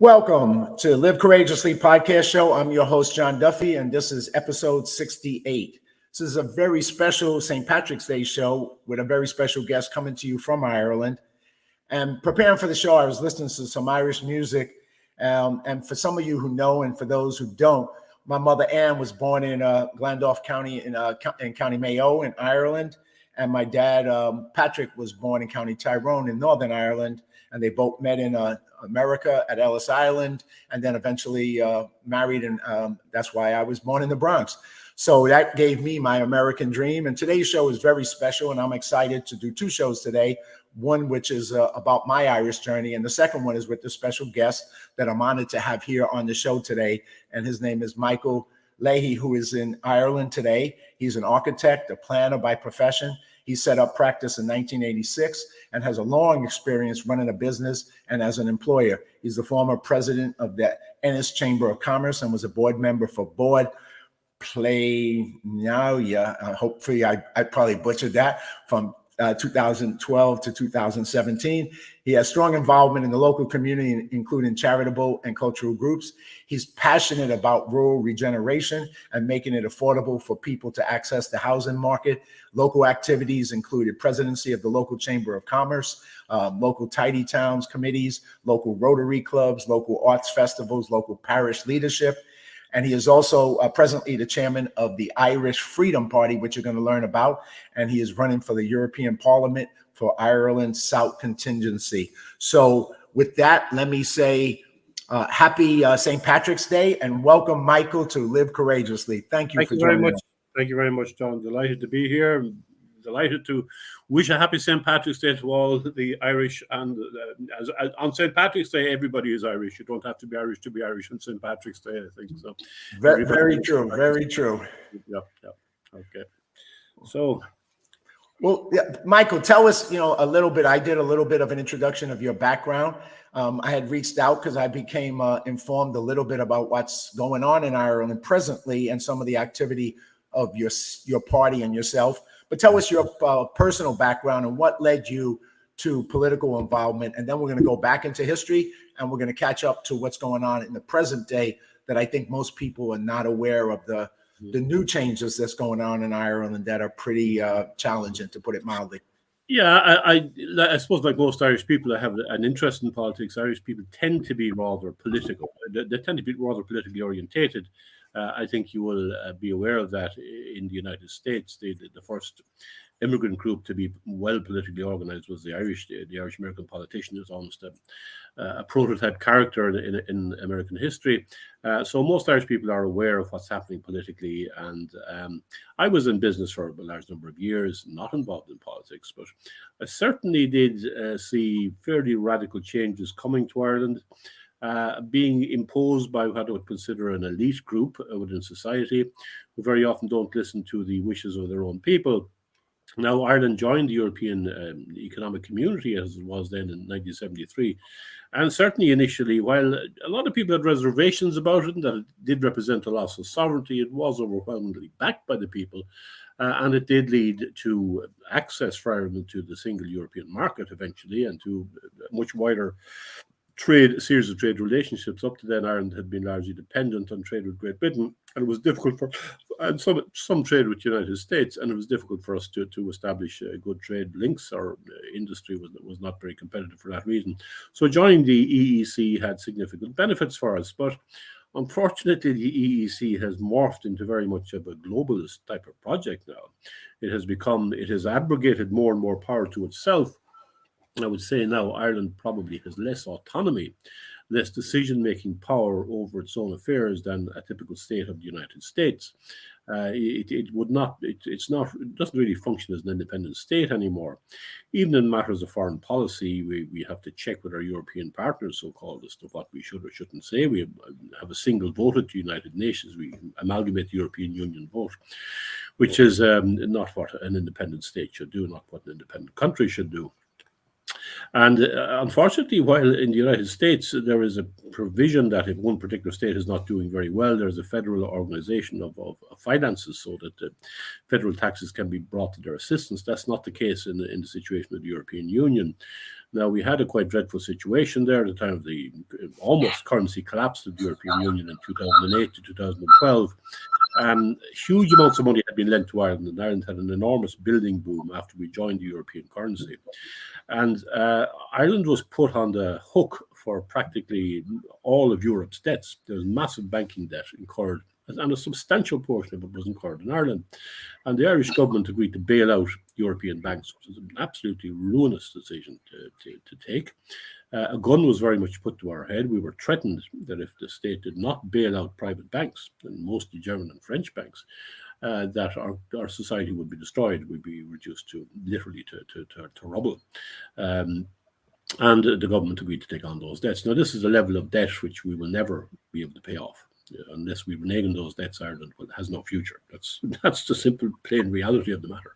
Welcome to Live Courageously podcast show. I'm your host, John Duffy, and this is episode 68. This is a very special St. Patrick's Day show with a very special guest coming to you from Ireland. And preparing for the show, I was listening to some Irish music. And for some of you who know, and for those who don't, my mother Anne was born in Glandorf County in County Mayo in Ireland. And my dad, Patrick, was born in County Tyrone in Northern Ireland. And they both met in America at Ellis Island, and then eventually married. And that's why I was born in the Bronx. So that gave me my American dream. And today's show is very special, and I'm excited to do two shows today. One which is about my Irish journey, and the second one is with the special guest that I'm honored to have here on the show today. And his name is Michael Leahy, who is in Ireland today. He's an architect, a planner by profession. He set up practice in 1986 and has a long experience running a business and as an employer. He's the former president of the Ennis Chamber of Commerce and was a board member for Bord Pleanála. Hopefully I probably butchered that, from 2012 to 2017. He has strong involvement in the local community, including charitable and cultural groups. He's passionate about rural regeneration and making it affordable for people to access the housing market. Local activities included presidency of the local Chamber of Commerce, local tidy towns committees, local Rotary clubs, local arts festivals, local parish leadership. And he is also presently the chairman of the Irish Freedom Party, which you're going to learn about. And he is running for the European Parliament for Ireland South Contingency. So with that, let me say happy St. Patrick's Day and welcome, Michael, to Live Courageously. Thank you for joining us. Thank you very much, John. Delighted to be here. Delighted to wish a happy St. Patrick's Day to all the Irish. And on St. Patrick's Day, everybody is Irish. You don't have to be Irish on St. Patrick's Day, I think. So very true. Very true. Yeah. Okay. So, well, yeah, Michael, tell us, a little bit. I did a little bit of an introduction of your background. I had reached out because I became informed a little bit about what's going on in Ireland presently and some of the activity of your party and yourself. But tell us your personal background and what led you to political involvement. And then we're going to go back into history and we're going to catch up to what's going on in the present day that I think most people are not aware of, the new changes that's going on in Ireland that are pretty challenging, to put it mildly. Yeah, I suppose like most Irish people that have an interest in politics, Irish people tend to be rather political. They tend to be rather politically orientated. I think you will be aware of that in the United States. The first immigrant group to be well politically organized was the Irish American politician. Is almost a prototype character in American history. So most Irish people are aware of what's happening politically. And I was in business for a large number of years, not involved in politics, but I certainly did see fairly radical changes coming to Ireland. Being imposed by what I would consider an elite group within society, who very often don't listen to the wishes of their own people. Now, Ireland joined the European Economic Community as it was then in 1973. And certainly initially, while a lot of people had reservations about it and that it did represent a loss of sovereignty, it was overwhelmingly backed by the people. And it did lead to access for Ireland to the single European market eventually, and to a much wider series of trade relationships. Up to then, Ireland had been largely dependent on trade with Great Britain, and it was difficult and some trade with the United States, and it was difficult for us to establish good trade links. Our industry was not very competitive for that reason. So joining the EEC had significant benefits for us, but unfortunately, the EEC has morphed into very much of a globalist type of project now. It has abrogated more and more power to itself. I would say now Ireland probably has less autonomy, less decision-making power over its own affairs than a typical state of the United States. It doesn't really function as an independent state anymore. Even in matters of foreign policy, we have to check with our European partners, so-called, as to what we should or shouldn't say. We have a single vote at the United Nations. We amalgamate the European Union vote, which is not what an independent state should do, not what an independent country should do. And unfortunately, while in the United States there is a provision that if one particular state is not doing very well, there's a federal organization of finances so that federal taxes can be brought to their assistance. That's not the case in the situation of the European Union. Now, we had a quite dreadful situation there at the time of the almost currency collapse of the European Union in 2008 to 2012. Huge amounts of money had been lent to Ireland, and Ireland had an enormous building boom after we joined the European currency. And Ireland was put on the hook for practically all of Europe's debts. There was massive banking debt incurred, and a substantial portion of it was incurred in Ireland. And the Irish government agreed to bail out European banks, which was an absolutely ruinous decision to take. A gun was very much put to our head. We were threatened that if the state did not bail out private banks, and mostly German and French banks, that our society would be destroyed, would be reduced to literally to rubble. And the government agreed to take on those debts. Now, this is a level of debt which we will never be able to pay off. Unless we renege on those debts, Ireland has no future. That's the simple, plain reality of the matter.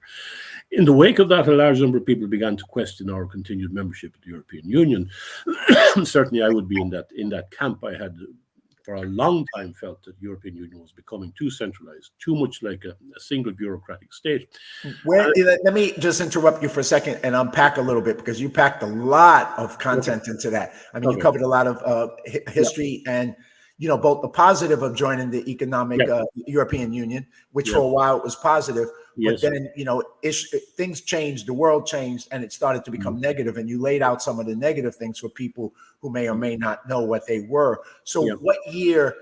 In the wake of that, a large number of people began to question our continued membership of the European Union. Certainly, I would be in that camp. I had, for a long time, felt that the European Union was becoming too centralized, too much like a single bureaucratic state. Let me just interrupt you for a second and unpack a little bit, because you packed a lot of content into that. I mean, you covered a lot of history and, both the positive of joining the economic European Union, which for a while it was positive, but then, things changed, the world changed, and it started to become negative. And you laid out some of the negative things for people who may or may not know what they were. So what year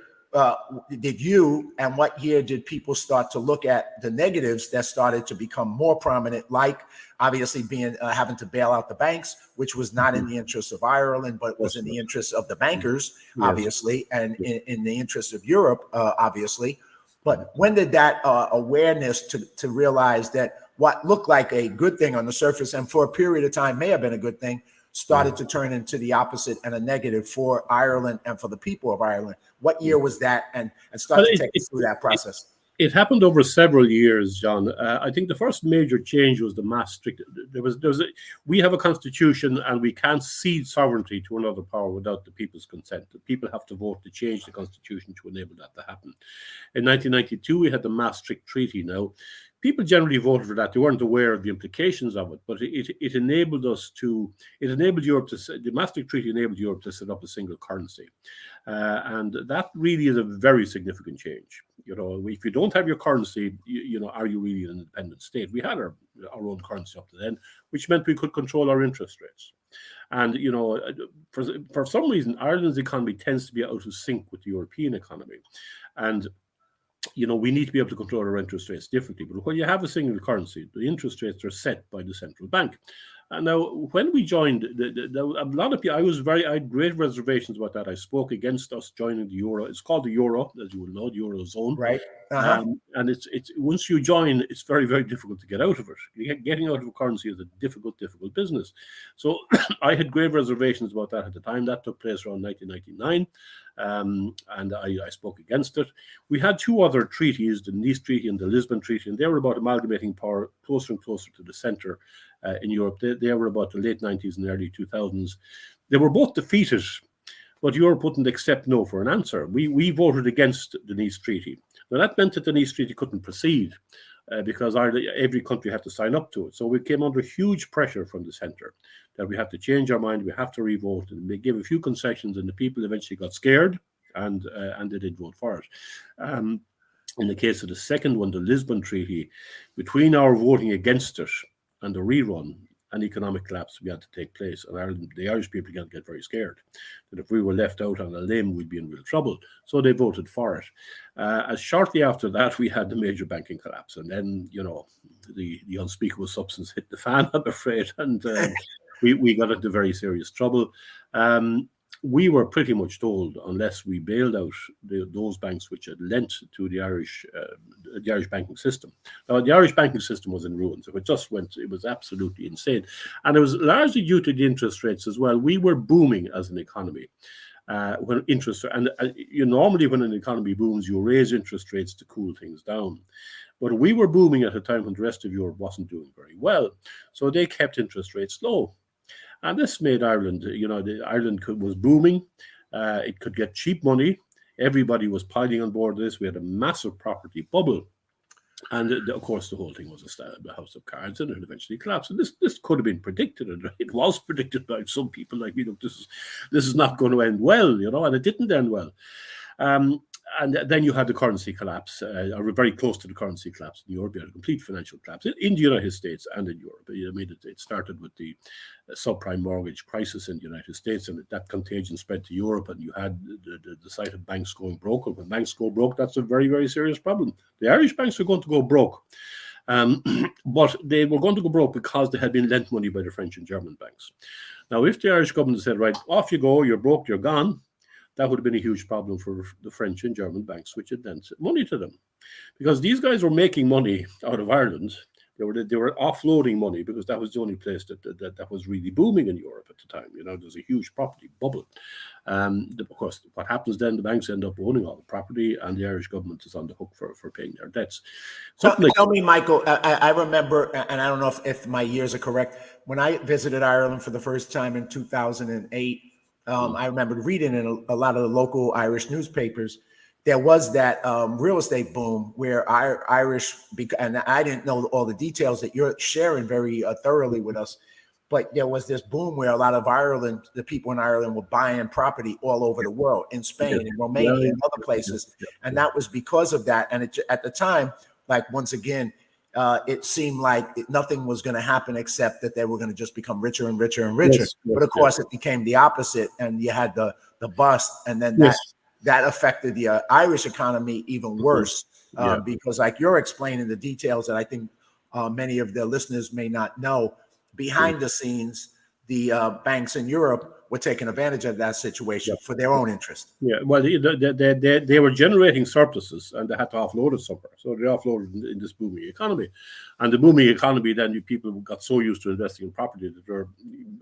did you, and what year did people start to look at the negatives that started to become more prominent, like obviously being having to bail out the banks, which was not in the interest of Ireland, but was in the interest of the bankers, obviously, and in the interest of Europe, obviously. But when did that awareness to realize that what looked like a good thing on the surface, and for a period of time may have been a good thing, started to turn into the opposite and a negative for Ireland and for the people of Ireland? What year was that? And start to take us through that process. It happened over several years, John. I think the first major change was the Maastricht. We have a constitution, and we can't cede sovereignty to another power without the people's consent. The people have to vote to change the constitution to enable that to happen. In 1992, we had the Maastricht Treaty. Now, people generally voted for that. They weren't aware of the implications of it, but it enabled Europe to, the Maastricht Treaty enabled Europe to set up a single currency. And that really is a very significant change. If you don't have your currency, are you really an independent state? We had our own currency up to then, which meant we could control our interest rates. And, for some reason, Ireland's economy tends to be out of sync with the European economy. And we need to be able to control our interest rates differently. But when you have a single currency, the interest rates are set by the central bank. And now, when we joined, a lot of people, I had great reservations about that. I spoke against us joining the euro. It's called the euro, as you will know, the eurozone. Right. And it's once you join, it's very, very difficult to get out of it. Getting out of a currency is a difficult business. So I had great reservations about that at the time. That took place around 1999. And I spoke against it. We had two other treaties, the Nice Treaty and the Lisbon Treaty, and they were about amalgamating power closer and closer to the center in Europe. They were about the late 90s and early 2000s. They were both defeated, but Europe wouldn't accept no for an answer. We voted against the Nice Treaty. Now, that meant that the Nice Treaty couldn't proceed because every country had to sign up to it. So we came under huge pressure from the center that we have to change our mind, we have to re-vote, and they gave a few concessions, and the people eventually got scared, and they did vote for it. In the case of the second one, the Lisbon Treaty, between our voting against it and the rerun, an economic collapse began to take place, and Ireland, the Irish people began to get very scared that if we were left out on a limb, we'd be in real trouble. So they voted for it. As shortly after that, we had the major banking collapse, and then the unspeakable substance hit the fan, I'm afraid, and we got into very serious trouble. We were pretty much told, unless we bailed out those banks which had lent to the Irish banking system. Now, the Irish banking system was in ruins. It was absolutely insane. And it was largely due to the interest rates as well. We were booming as an economy. Normally when an economy booms, you raise interest rates to cool things down. But we were booming at a time when the rest of Europe wasn't doing very well. So they kept interest rates low. And this made Ireland, Ireland was booming. It could get cheap money. Everybody was piling on board this. We had a massive property bubble. And of course, the whole thing was a house of cards, and it eventually collapsed. And this could have been predicted, and it was predicted by some people. Like, this is not going to end well, and it didn't end well. And then you had the currency collapse, or very close to the currency collapse in Europe. You had a complete financial collapse in the United States and in Europe. I mean, it started with the subprime mortgage crisis in the United States, and that contagion spread to Europe, and you had the sight of banks going broke. And when banks go broke, that's a very, very serious problem. The Irish banks are going to go broke. But they were going to go broke because they had been lent money by the French and German banks. Now, if the Irish government said, right, off you go, you're broke, you're gone, that would have been a huge problem for the French and German banks, which had lent money to them. Because these guys were making money out of Ireland. They were offloading money because that was the only place that was really booming in Europe at the time. There's a huge property bubble. Of course, what happens then, the banks end up owning all the property, and the Irish government is on the hook for paying their debts. Tell me, Michael, I remember, and I don't know if my years are correct, when I visited Ireland for the first time in 2008, I remember reading in a lot of the local Irish newspapers, there was that real estate boom where Irish, and I didn't know all the details that you're sharing very thoroughly with us, but there was this boom where a lot of the people in Ireland were buying property all over the world, in Spain, in Romania, and other places. And that was because of that. And at the time, like, once again, it seemed like nothing was going to happen except that they were going to just become richer and richer and richer. But of course, it became the opposite, and you had the bust, and then that affected the Irish economy even worse, because, like you're explaining the details that I think many of the listeners may not know, behind the scenes, the banks in Europe were taking advantage of that situation for their own interest. Yeah, well, they were generating surpluses, and they had to offload it somewhere. So they offloaded in this booming economy. And the booming economy, then people got so used to investing in property that they're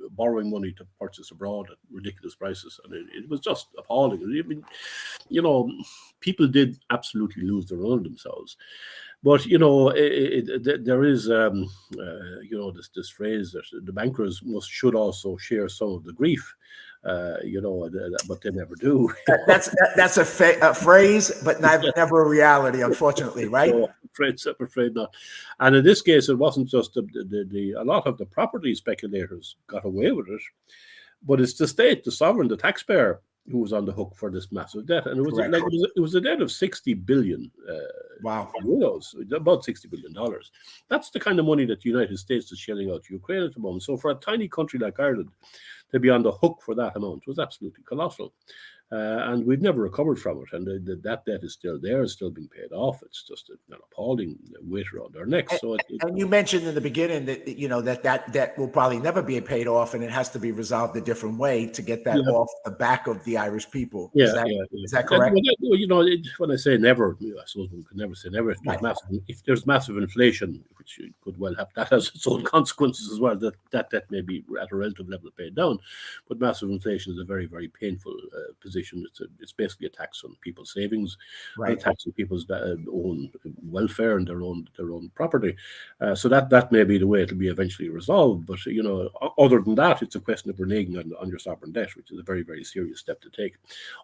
borrowing money to purchase abroad at ridiculous prices. And it was just appalling. I mean, people did absolutely lose their own themselves. But there is this phrase that the bankers should also share some of the grief, but they never do. That's a phrase, but never a reality, unfortunately, right? No, I'm afraid not. And in this case, it wasn't just a lot of the property speculators got away with it, but it's the state, the sovereign, the taxpayer, who was on the hook for this massive debt. And it was a debt of 60 billion euros, about $60 billion. That's the kind of money that the United States is shelling out to Ukraine at the moment. So for a tiny country like Ireland to be on the hook for that amount was absolutely colossal. And we've never recovered from it. And that debt is still there, it's still being paid off. It's just an appalling weight around our necks. And you mentioned in the beginning that that debt will probably never be paid off, and it has to be resolved a different way to get that off the back of the Irish people. Is that correct? When I say never, I suppose one could never say never. If there's massive inflation, which could well have, that has its own consequences as well, that debt may be at a relative level paid down. But massive inflation is a very, very painful position. It's basically a tax on people's savings, a tax on people's own welfare and their own property. So that may be the way it'll be eventually resolved. But other than that, it's a question of reneging on your sovereign debt, which is a very, very serious step to take,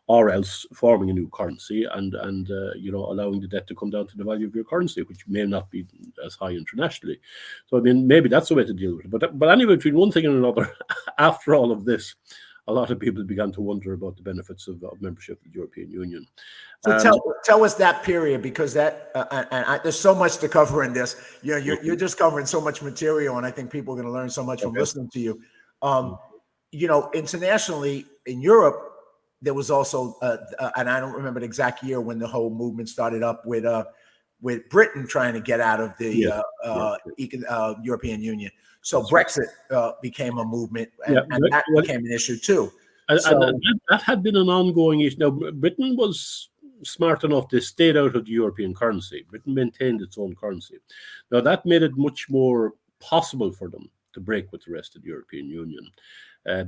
or else forming a new currency and allowing the debt to come down to the value of your currency, which may not be as high internationally. So I mean, maybe that's the way to deal with it. But anyway, between one thing and another, after all of this, a lot of people began to wonder about the benefits of membership of the European Union. So tell us that period, because there's so much to cover in this. You're just covering so much material, and I think people are going to learn so much from listening to you. Internationally in Europe, there was also, and I don't remember the exact year when the whole movement started up with Britain trying to get out of the European Union. So Brexit became a movement, and that became an issue too. And that had been an ongoing issue. Now, Britain was smart enough to stay out of the European currency. Britain maintained its own currency. Now, that made it much more possible for them to break with the rest of the European Union.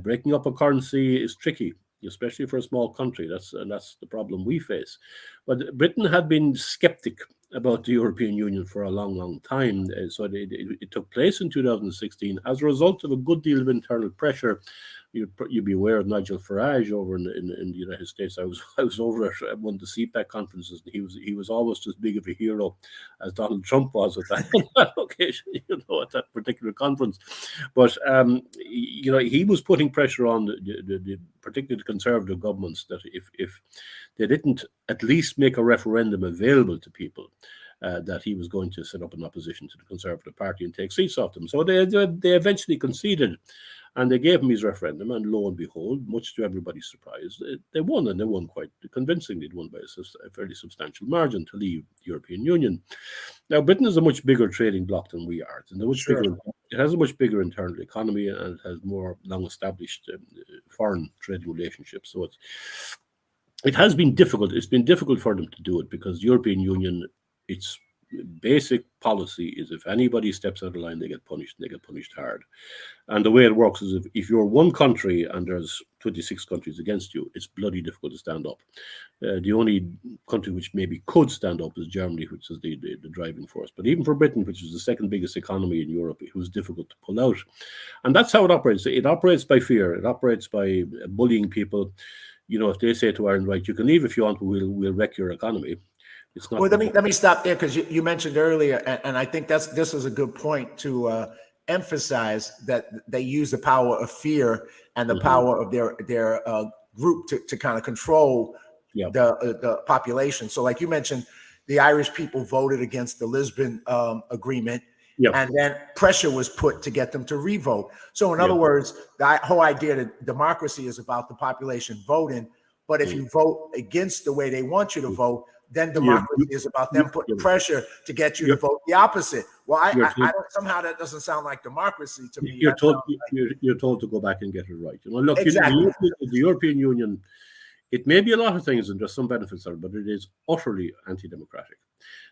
Breaking up a currency is tricky, especially for a small country. That's the problem we face. But Britain had been skeptic about the European Union for a long, long time. So it took place in 2016 as a result of a good deal of internal pressure. You'd be aware of Nigel Farage over in the United States. I was over at one of the CPAC conferences, and he was almost as big of a hero as Donald Trump was at that, on that occasion, at that particular conference. But he was putting pressure on the particularly the Conservative governments that if they didn't at least make a referendum available to people, that he was going to set up an opposition to the Conservative Party and take seats off them. So they eventually conceded, and they gave him his referendum, and lo and behold, much to everybody's surprise, they won, and they won quite convincingly. They won by a fairly substantial margin to leave the European Union. Now, Britain is a much bigger trading bloc than we are. And it has a much bigger internal economy, and it has more long-established foreign trading relationships. So it has been difficult. It's been difficult for them to do it because the European Union, its basic policy is if anybody steps out of line, they get punished, and they get punished hard. And the way it works is if you're one country and there's 26 countries against you, it's bloody difficult to stand up. The only country which maybe could stand up is Germany, which is the driving force. But even for Britain, which is the second biggest economy in Europe, it was difficult to pull out. And that's how it operates. It operates by fear. It operates by bullying people. If they say to Ireland, right, you can leave if you want, but we'll wreck your economy. It's not. Well, let me stop there because you mentioned earlier, and I think this is a good point to emphasize that they use the power of fear and the power of their group to kind of control the population. So, like you mentioned, the Irish people voted against the Lisbon Agreement, and then pressure was put to get them to revote. So, in other words, the whole idea that democracy is about the population voting, but if you vote against the way they want you to vote, then democracy is about them putting pressure to get you to vote the opposite. Well, I don't, somehow that doesn't sound like democracy to me. You're told to go back and get it right. Look, exactly. The European Union, it may be a lot of things and there's some benefits there, but it is utterly anti-democratic.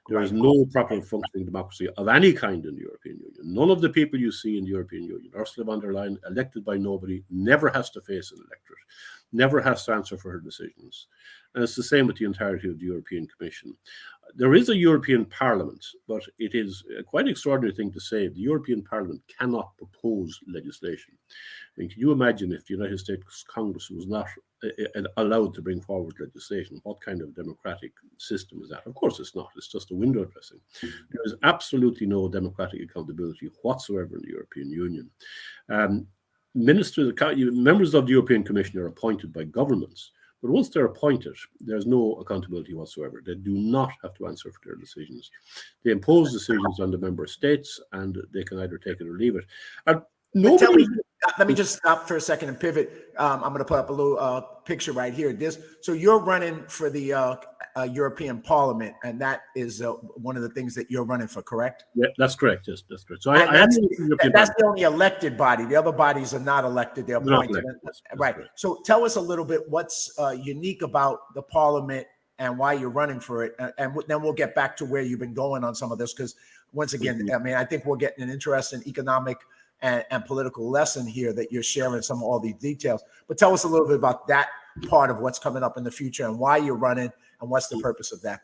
There is no proper functioning democracy of any kind in the European Union. None of the people you see in the European Union, Ursula von der Leyen, elected by nobody, never has to face an electorate, never has to answer for her decisions. And it's the same with the entirety of the European Commission. There is a European Parliament, but it is a quite extraordinary thing to say. The European Parliament cannot propose legislation. Can you imagine if the United States Congress was not allowed to bring forward legislation? What kind of democratic system is that? Of course it's not. It's just a window dressing. There is absolutely no democratic accountability whatsoever in the European Union. Members of the European Commission are appointed by governments. But once they're appointed, there's no accountability whatsoever. They do not have to answer for their decisions. They impose decisions on the member states, and they can either take it or leave it. And let me just stop for a second and pivot. I'm going to put up a little picture right here. So you're running for the European Parliament, and that is one of the things that you're running for, correct? Yeah, that's correct. Yes, that's correct. So that's the only elected body. The other bodies are not elected; they're appointed. That's right. Correct. So tell us a little bit what's unique about the Parliament and why you're running for it, and then we'll get back to where you've been going on some of this. Because once again, I mean, I think we're getting an interesting economic and political lesson here that you're sharing some of all these details. But tell us a little bit about that part of what's coming up in the future and why you're running and what's the purpose of that.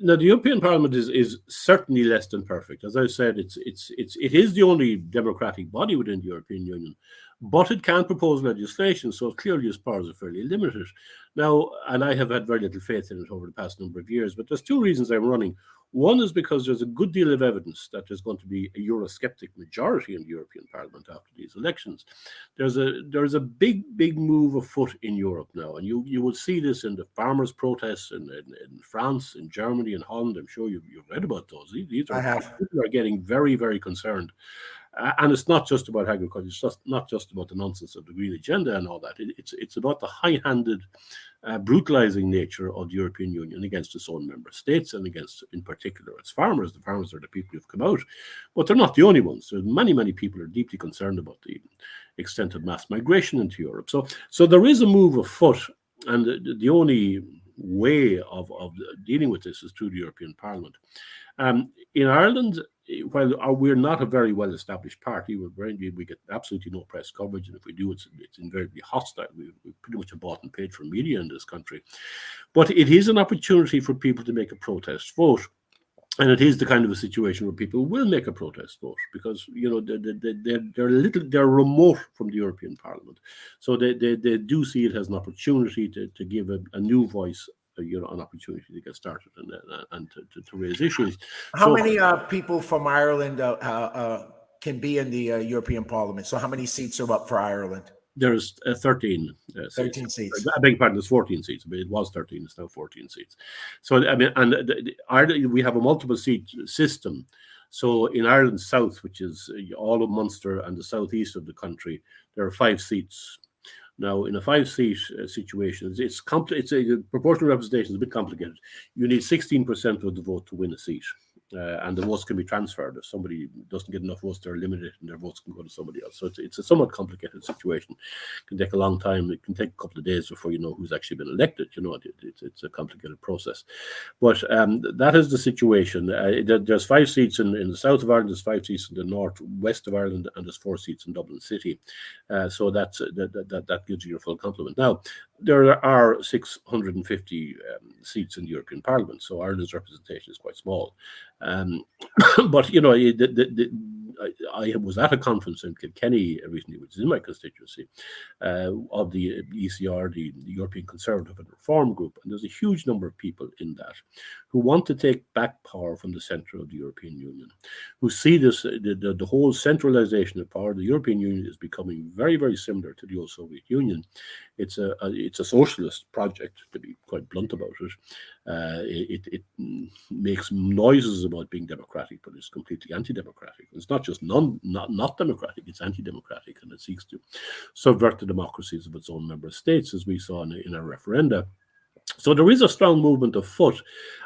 Now, the European Parliament is certainly less than perfect. As I said, it is the only democratic body within the European Union, but it can propose legislation, so clearly its powers are fairly limited. Now, and I have had very little faith in it over the past number of years, but there's two reasons I'm running. One is because there's a good deal of evidence that there's going to be a Eurosceptic majority in the European Parliament after these elections. There's a big move afoot in Europe now, and you will see this in the farmers' protests in France, in Germany, in Holland. I'm sure you've read about those. People are getting very, very concerned. And it's not just about agriculture. It's just not just about the nonsense of the green agenda and all that. It's about the high-handed, brutalizing nature of the European Union against its own member states and against, in particular, its farmers. The farmers are the people who've come out, but they're not the only ones. There's many people who are deeply concerned about the extent of mass migration into Europe. So there is a move afoot, and the only way of dealing with this is through the European Parliament. In Ireland, while we're not a very well-established party, we get absolutely no press coverage, and if we do, it's invariably hostile. We pretty much are bought and paid for media in this country. But it is an opportunity for people to make a protest vote. And it is the kind of a situation where people will make a protest vote because they're remote from the European Parliament, so they do see it as an opportunity to give a new voice, an opportunity to get started and to raise issues. How So many people from Ireland can be in the European Parliament? So how many seats are up for Ireland? there's 13 seats. 13 seats. I beg your pardon, there's 14 seats. But it was 13, it's now 14 seats. So, I mean, and Ireland, we have a multiple seat system. So in Ireland South, which is all of Munster and the southeast of the country, there are 5 seats. Now, in a 5-seat situation, it's a proportional representation is a bit complicated. You need 16% of the vote to win a seat. And the votes can be transferred. If somebody doesn't get enough votes, they're eliminated and their votes can go to somebody else. So it's a somewhat complicated situation. It can take a long time. It can take a couple of days before you know who's actually been elected. It's a complicated process. But that is the situation. There's 5 seats in the south of Ireland, there's 5 seats in the northwest of Ireland, and there's 4 seats in Dublin City. So that gives you your full complement. Now, there are 650 seats in the European Parliament, so Ireland's representation is quite small. But I was at a conference in Kilkenny recently, which is in my constituency, of the ECR, the European Conservative and Reform Group, and there's a huge number of people in that who want to take back power from the centre of the European Union, who see this the whole centralisation of power. The European Union is becoming very, very similar to the old Soviet Union. It's a socialist project, to be quite blunt about it. It makes noises about being democratic, but it's completely anti-democratic. It's not just not democratic, it's anti-democratic, and it seeks to subvert the democracies of its own member states, as we saw in our referenda. So there is a strong movement afoot,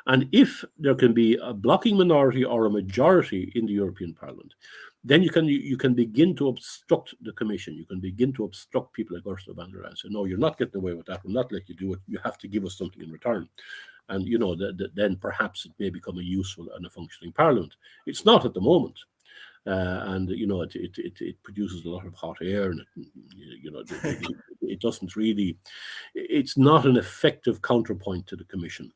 and if there can be a blocking minority or a majority in the European Parliament, then you can begin to obstruct the Commission. You can begin to obstruct people like Ursula von der Leyen. So, no, you're not getting away with that. We'll not let you do it. You have to give us something in return. And, then perhaps it may become a useful and a functioning Parliament. It's not at the moment. And it produces a lot of hot air, and it doesn't really. It's not an effective counterpoint to the Commission,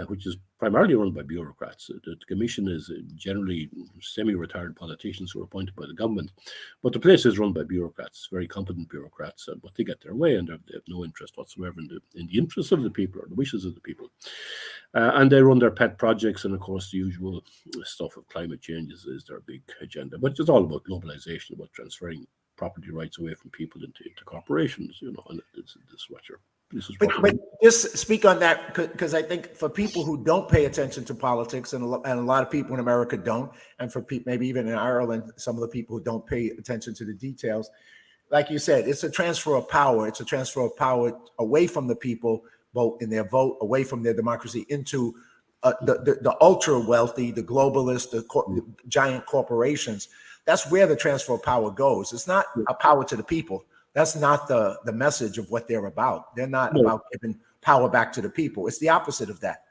which is primarily run by bureaucrats. The Commission is generally semi-retired politicians who are appointed by the government, but the place is run by bureaucrats, very competent bureaucrats, but they get their way, and they have no interest whatsoever in the interests of the people or the wishes of the people. And they run their pet projects, and of course the usual stuff of climate change is their big agenda. But it's all about globalization, about transferring property rights away from people into corporations, and this is what you're. But just speak on that, because I think for people who don't pay attention to politics, and a lot of people in America don't, and for people maybe even in Ireland, some of the people who don't pay attention to the details, like you said, it's a transfer of power. It's a transfer of power away from the people, vote in their vote, away from their democracy, into the ultra wealthy, the globalists, the giant corporations. That's where the transfer of power goes. It's not a power to the people. That's not the message of what they're about. They're not about giving power back to the people. It's the opposite of that.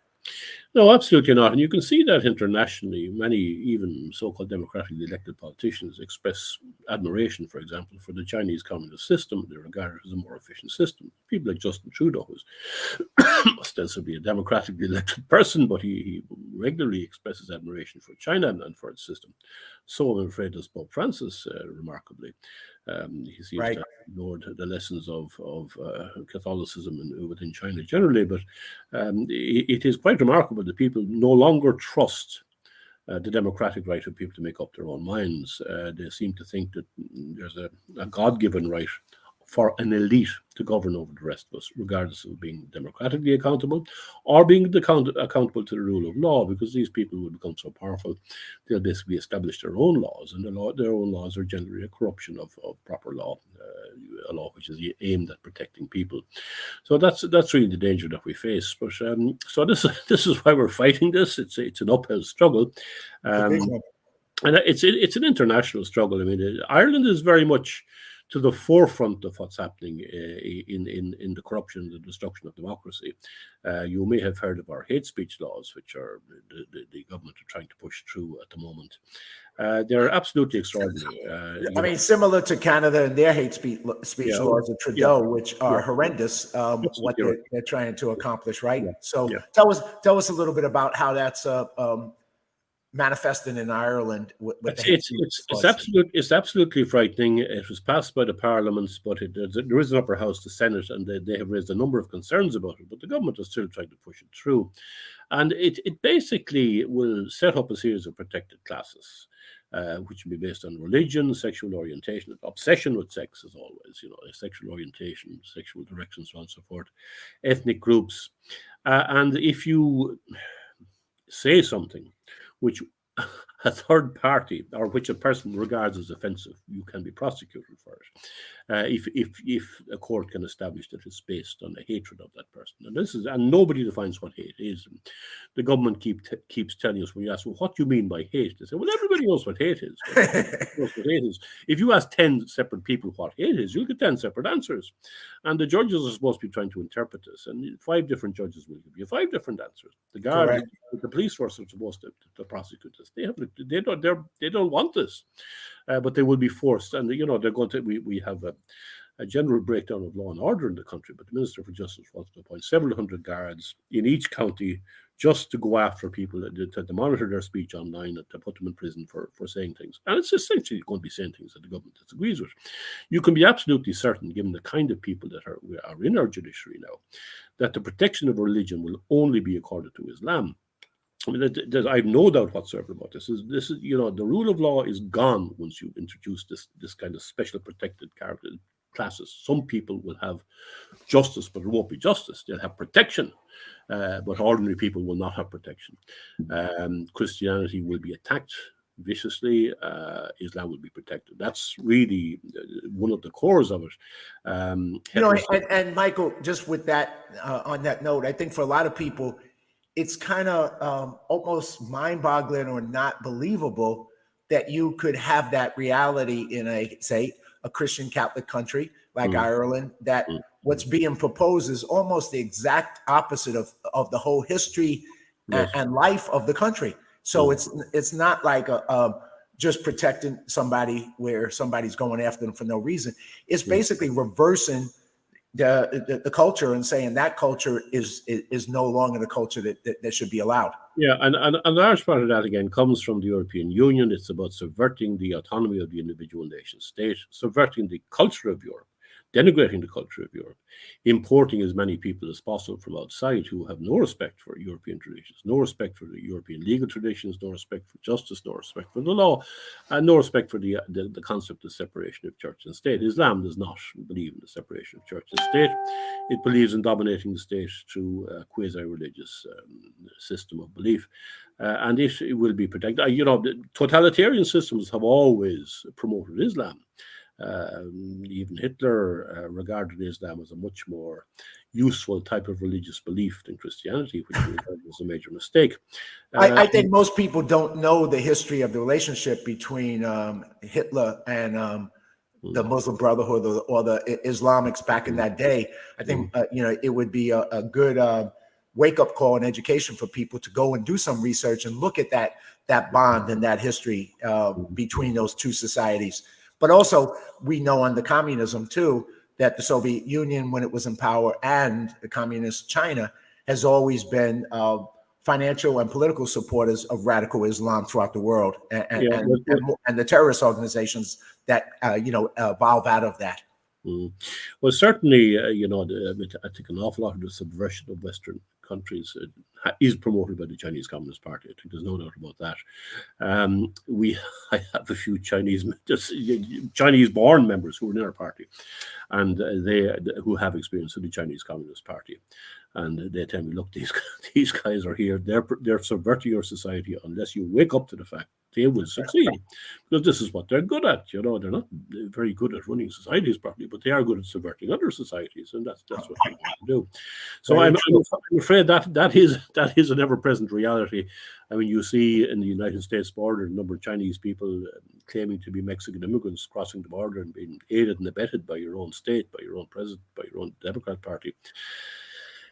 No, absolutely not. And you can see that internationally. Many, even so-called democratically elected politicians, express admiration, for example, for the Chinese communist system. They regard it as a more efficient system. People like Justin Trudeau, who's ostensibly a democratically elected person, but he regularly expresses admiration for China and for its system. So I'm afraid does Pope Francis, remarkably. He seems to have ignored the lessons of Catholicism within China generally, but it is quite remarkable that people no longer trust the democratic right of people to make up their own minds. They seem to think that there's a God-given right for an elite to govern over the rest of us, regardless of being democratically accountable or being accountable to the rule of law, because these people will become so powerful, they'll basically establish their own laws, and their own laws are generally a corruption of proper law, a law which is aimed at protecting people. So that's really the danger that we face. But so this is why we're fighting this. It's an uphill struggle. And it's an international struggle. I mean, Ireland is very much to the forefront of what's happening in the corruption and the destruction of democracy. You may have heard of our hate speech laws, which are the government are trying to push through at the moment. They're absolutely extraordinary. I mean, similar to Canada and their hate speech laws of Trudeau, which are horrendous, what they're trying to accomplish, right? So tell us a little bit about how that's manifesting in Ireland with the It's absolutely frightening. It was passed by the parliaments, but there is an upper house, the Senate, and they have raised a number of concerns about it, but the government is still trying to push it through. And it basically will set up a series of protected classes, which will be based on religion, sexual orientation, obsession with sex, as always, sexual orientation, sexual direction, so on and so forth, ethnic groups. And if you say something which a third party or which a person regards as offensive, you can be prosecuted for it. If a court can establish that it's based on a hatred of that person, and nobody defines what hate is. The government keeps telling us, when you ask, well, what do you mean by hate? They say, well, everybody knows what hate is. If you ask 10 separate people what hate is, you'll get 10 separate answers. And the judges are supposed to be trying to interpret this, and 5 different judges will give you 5 different answers. The guard, the police force are supposed to prosecute this. They don't want this, but they will be forced, and they're going to. We have a general breakdown of law and order in the country, but the Minister for Justice wants to appoint several hundred guards in each county just to go after people, to monitor their speech online, and to put them in prison for saying things. And it's essentially going to be saying things that the government disagrees with. You can be absolutely certain, given the kind of people that are in our judiciary now, that the protection of religion will only be accorded to Islam. I mean, I have no doubt whatsoever about this. This is the rule of law is gone once you introduce this kind of special protected classes. Some people will have justice, but it won't be justice. They'll have protection, but ordinary people will not have protection. Christianity will be attacked viciously. Islam will be protected. That's really one of the cores of it. And Michael, just with that, on that note, I think for a lot of people, it's kind of almost mind-boggling or not believable that you could have that reality in a Christian Catholic country like Ireland, that what's being proposed is almost the exact opposite of the whole history and life of the country. So it's not like just protecting somebody where somebody's going after them for no reason. It's basically reversing the culture and saying that culture is no longer the culture that should be allowed. Yeah, and a large part of that, again, comes from the European Union. It's about subverting the autonomy of the individual nation state, subverting the culture of Europe, denigrating the culture of Europe, importing as many people as possible from outside who have no respect for European traditions, no respect for the European legal traditions, no respect for justice, no respect for the law, and no respect for the concept of separation of church and state. Islam does not believe in the separation of church and state. It believes in dominating the state through a quasi-religious system of belief, and it will be protected. The totalitarian systems have always promoted Islam. Even Hitler regarded Islam as a much more useful type of religious belief than Christianity, which was a major mistake. I think most people don't know the history of the relationship between Hitler and the Muslim Brotherhood or the Islamics back in that day. I think it would be a good wake-up call and education for people to go and do some research and look at that bond and that history between those two societies. But also, we know under communism, too, that the Soviet Union, when it was in power, and the communist China, has always been financial and political supporters of radical Islam throughout the world, and the terrorist organizations that, evolve out of that. Well, certainly, I think an awful lot of the subversion of Western countries is promoted by the Chinese Communist Party. I think there's no doubt about that. I have a few Chinese-born members who are in our party, and who have experience with the Chinese Communist Party, and they tell me, look, these guys are here. They're subverting your society. Unless you wake up to the fact, they will succeed, because this is what they're good at. They're not very good at running societies properly, but they are good at subverting other societies, and that's what they want to do. So I'm afraid that is an ever-present reality. I mean, you see in the United States border a number of Chinese people claiming to be Mexican immigrants crossing the border and being aided and abetted by your own state, by your own president, by your own Democrat Party.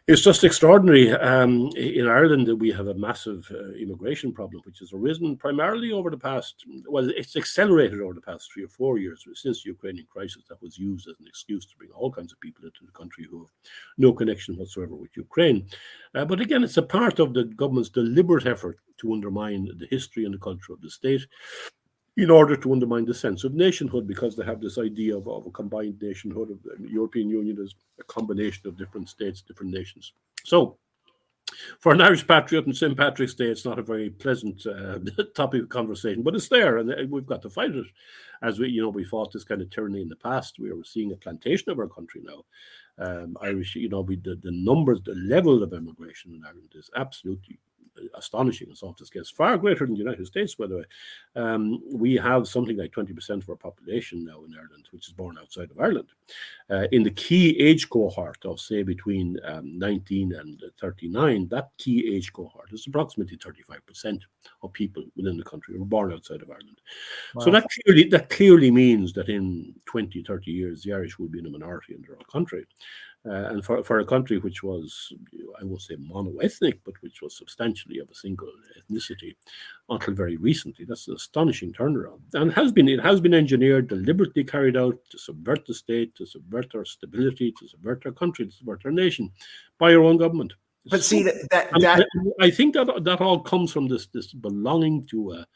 It's just extraordinary. In Ireland, we have a massive immigration problem, which has arisen primarily over the past, well, it's accelerated over the past 3 or 4 years since the Ukrainian crisis. That was used as an excuse to bring all kinds of people into the country who have no connection whatsoever with Ukraine. But again, it's a part of the government's deliberate effort to undermine the history and the culture of the state, in order to undermine the sense of nationhood, because they have this idea of a combined nationhood. Of the European Union is a combination of different states, different nations. So, for an Irish patriot on St. Patrick's Day, it's not a very pleasant topic of conversation, but it's there, and we've got to fight it. As we fought this kind of tyranny in the past. We are seeing a plantation of our country now. Irish, the numbers, the level of immigration in Ireland is absolutely astonishing. It's off this case, far greater than the United States, by the way. We have something like 20% of our population now in Ireland, which is born outside of Ireland. In the key age cohort of, say, between 19 and 39, that key age cohort is approximately 35% of people within the country who are born outside of Ireland. Wow. So that clearly means that in 20, 30 years, the Irish will be in a minority in their own country. And for a country which was, I won't say mono-ethnic, but which was substantially of a single ethnicity until very recently, that's an astonishing turnaround. And it has been engineered, deliberately carried out to subvert the state, to subvert our stability, to subvert our country, to subvert our nation by our own government. But see, I think that all comes from this belonging to a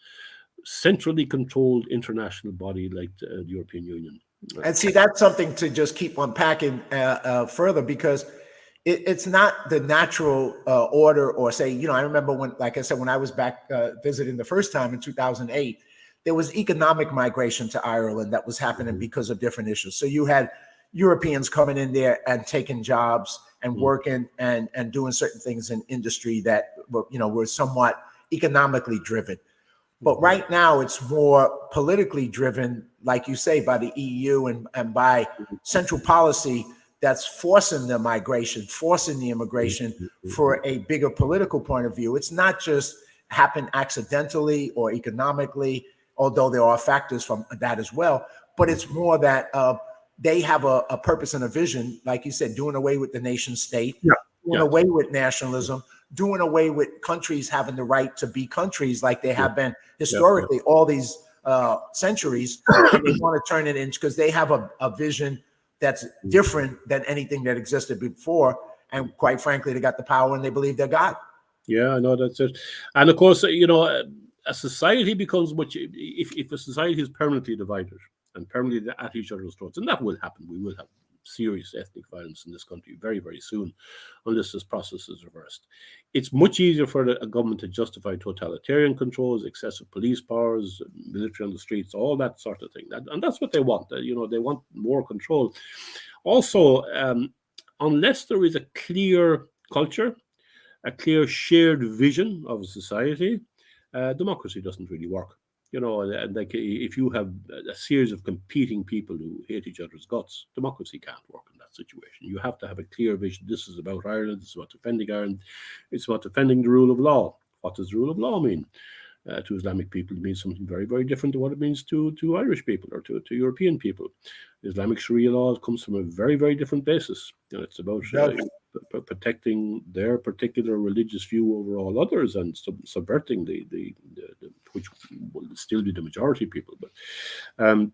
centrally controlled international body like the European Union. And see, that's something to just keep unpacking further, because it's not the natural order, or say, I remember when, like I said, when I was back visiting the first time in 2008, there was economic migration to Ireland that was happening because of different issues. So you had Europeans coming in there and taking jobs and working and doing certain things in industry that were somewhat economically driven. But right now, it's more politically driven, like you say, by the EU and by central policy that's forcing the migration, forcing the immigration for a bigger political point of view. It's not just happen accidentally or economically, although there are factors from that as well. But it's more that they have a purpose and a vision, like you said, doing away with the nation state, doing away with nationalism, doing away with countries having the right to be countries like they have been historically all these centuries. And they want to turn it into, because they have a vision that's different than anything that existed before. And quite frankly, they got the power and they believe they're God. Yeah, I know, that's it. And of course, a society becomes if a society is permanently divided and permanently at each other's throats, and that will happen. We will have serious ethnic violence in this country very, very soon, unless this process is reversed. It's much easier for a government to justify totalitarian controls, excessive police powers, military on the streets, all that sort of thing. And that's what they want. They want more control. Also, unless there is a clear culture, a clear shared vision of a society, democracy doesn't really work. Like if you have a series of competing people who hate each other's guts, democracy can't work in that situation. You have to have a clear vision. This is about Ireland. This is about defending Ireland. It's about defending the rule of law. What does the rule of law mean? To Islamic people, it means something very, very different to what it means to Irish people or to European people. Islamic Sharia law comes from a very, very different basis. It's about protecting their particular religious view over all others and subverting the which will still be the majority people. But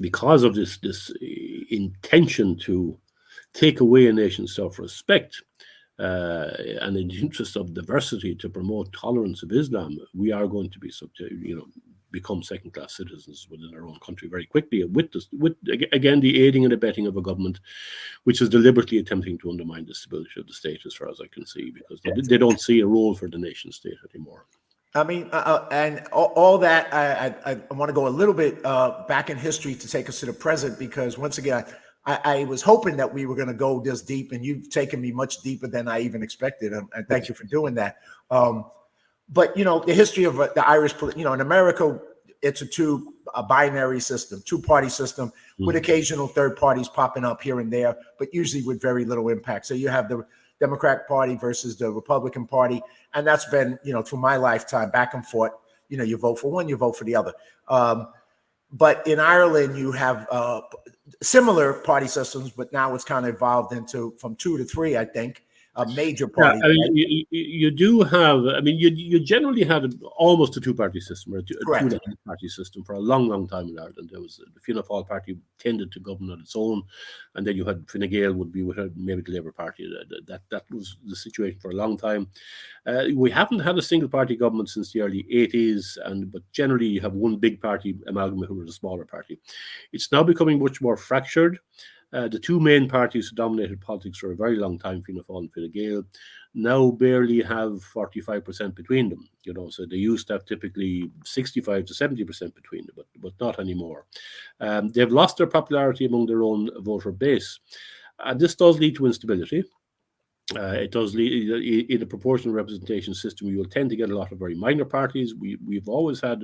because of this intention to take away a nation's self-respect, and in the interest of diversity, to promote tolerance of Islam, we are going to be become second-class citizens within our own country very quickly, with again the aiding and abetting of a government which is deliberately attempting to undermine the stability of the state, as far as I can see, because they don't see a role for the nation state anymore. I mean, and all that, I want to go a little bit back in history to take us to the present, because once again, I was hoping that we were going to go this deep, and you've taken me much deeper than I even expected, and thank you for doing that. But the history of the Irish, in America, it's a binary system, two-party system, with occasional third parties popping up here and there, but usually with very little impact. So you have the Democratic Party versus the Republican Party, and that's been, through my lifetime, back and forth. You vote for one, you vote for the other. But in Ireland, you have similar party systems, but now it's kind of evolved into from 2 to 3, I think. a major Yeah, party. I mean, Right? you do have. I mean, you generally had almost a two-party system or a Correct. two-and-a-half-party system for a long, long time in Ireland. There was the Fianna Fáil party tended to govern on its own, and then you had Fine Gael would be with maybe the Labour Party. That was the situation for a long time. We haven't had a single-party government since the early 80s, but generally you have one big party amalgamated with a smaller party. It's now becoming much more fractured. The two main parties who dominated politics for a very long time, Fianna Fáil and Fine Gael, now barely have 45% between them. So they used to have typically 65 to 70% between them, but not anymore. They've lost their popularity among their own voter base. And this does lead to instability. It does lead in a proportional representation system. You will tend to get a lot of very minor parties. We've always had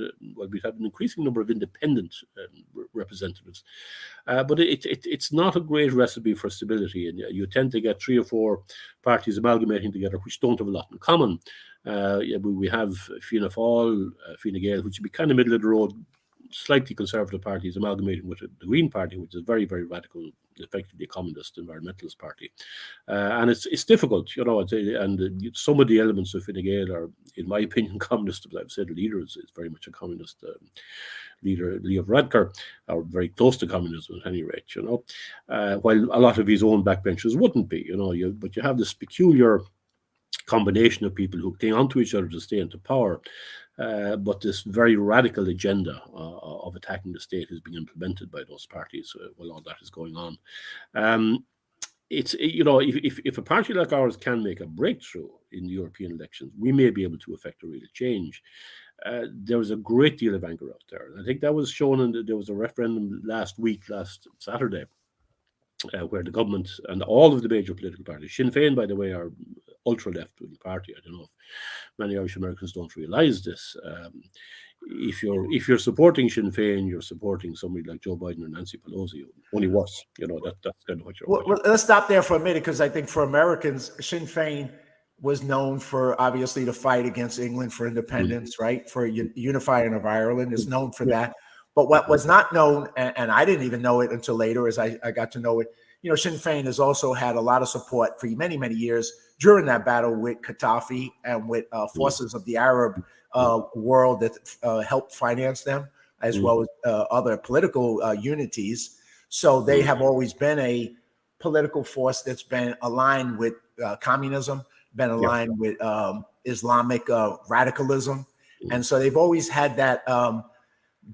we've had an increasing number of independent representatives, but it's not a great recipe for stability. And you tend to get 3 or 4 parties amalgamating together, which don't have a lot in common. We have Fianna Fáil, Fine Gael, which would be kind of middle of the road, slightly conservative parties amalgamating with the Green Party, which is very, very radical, effectively a communist environmentalist party. And it's difficult, and some of the elements of Fine Gael are, in my opinion, communist. But I've said the leader is very much a communist leader. Leo Varadkar are very close to communism at any rate, while a lot of his own backbenchers wouldn't be, but you have this peculiar combination of people who cling onto each other to stay into power. But this very radical agenda of attacking the state is being implemented by those parties while all that is going on. It's if a party like ours can make a breakthrough in the European elections, we may be able to effect a real change. There was a great deal of anger out there. I think that was shown there was a referendum last Saturday, where the government and all of the major political parties, Sinn Féin, by the way, are ultra left-wing party. I don't know if many Irish Americans don't realise this. If you're supporting Sinn Féin, you're supporting somebody like Joe Biden or Nancy Pelosi. Only worse, that's kind of what you're. Well, let's stop there for a minute, because I think for Americans, Sinn Féin was known for obviously the fight against England for independence, right? For unifying of Ireland is known for that. But what was not known, and I didn't even know it until later as I got to know it, Sinn Féin has also had a lot of support for many, many years during that battle with Gaddafi and with forces of the Arab world that helped finance them, as well as other political unities. So they have always been a political force that's been aligned with communism, been aligned with Islamic radicalism. And so they've always had that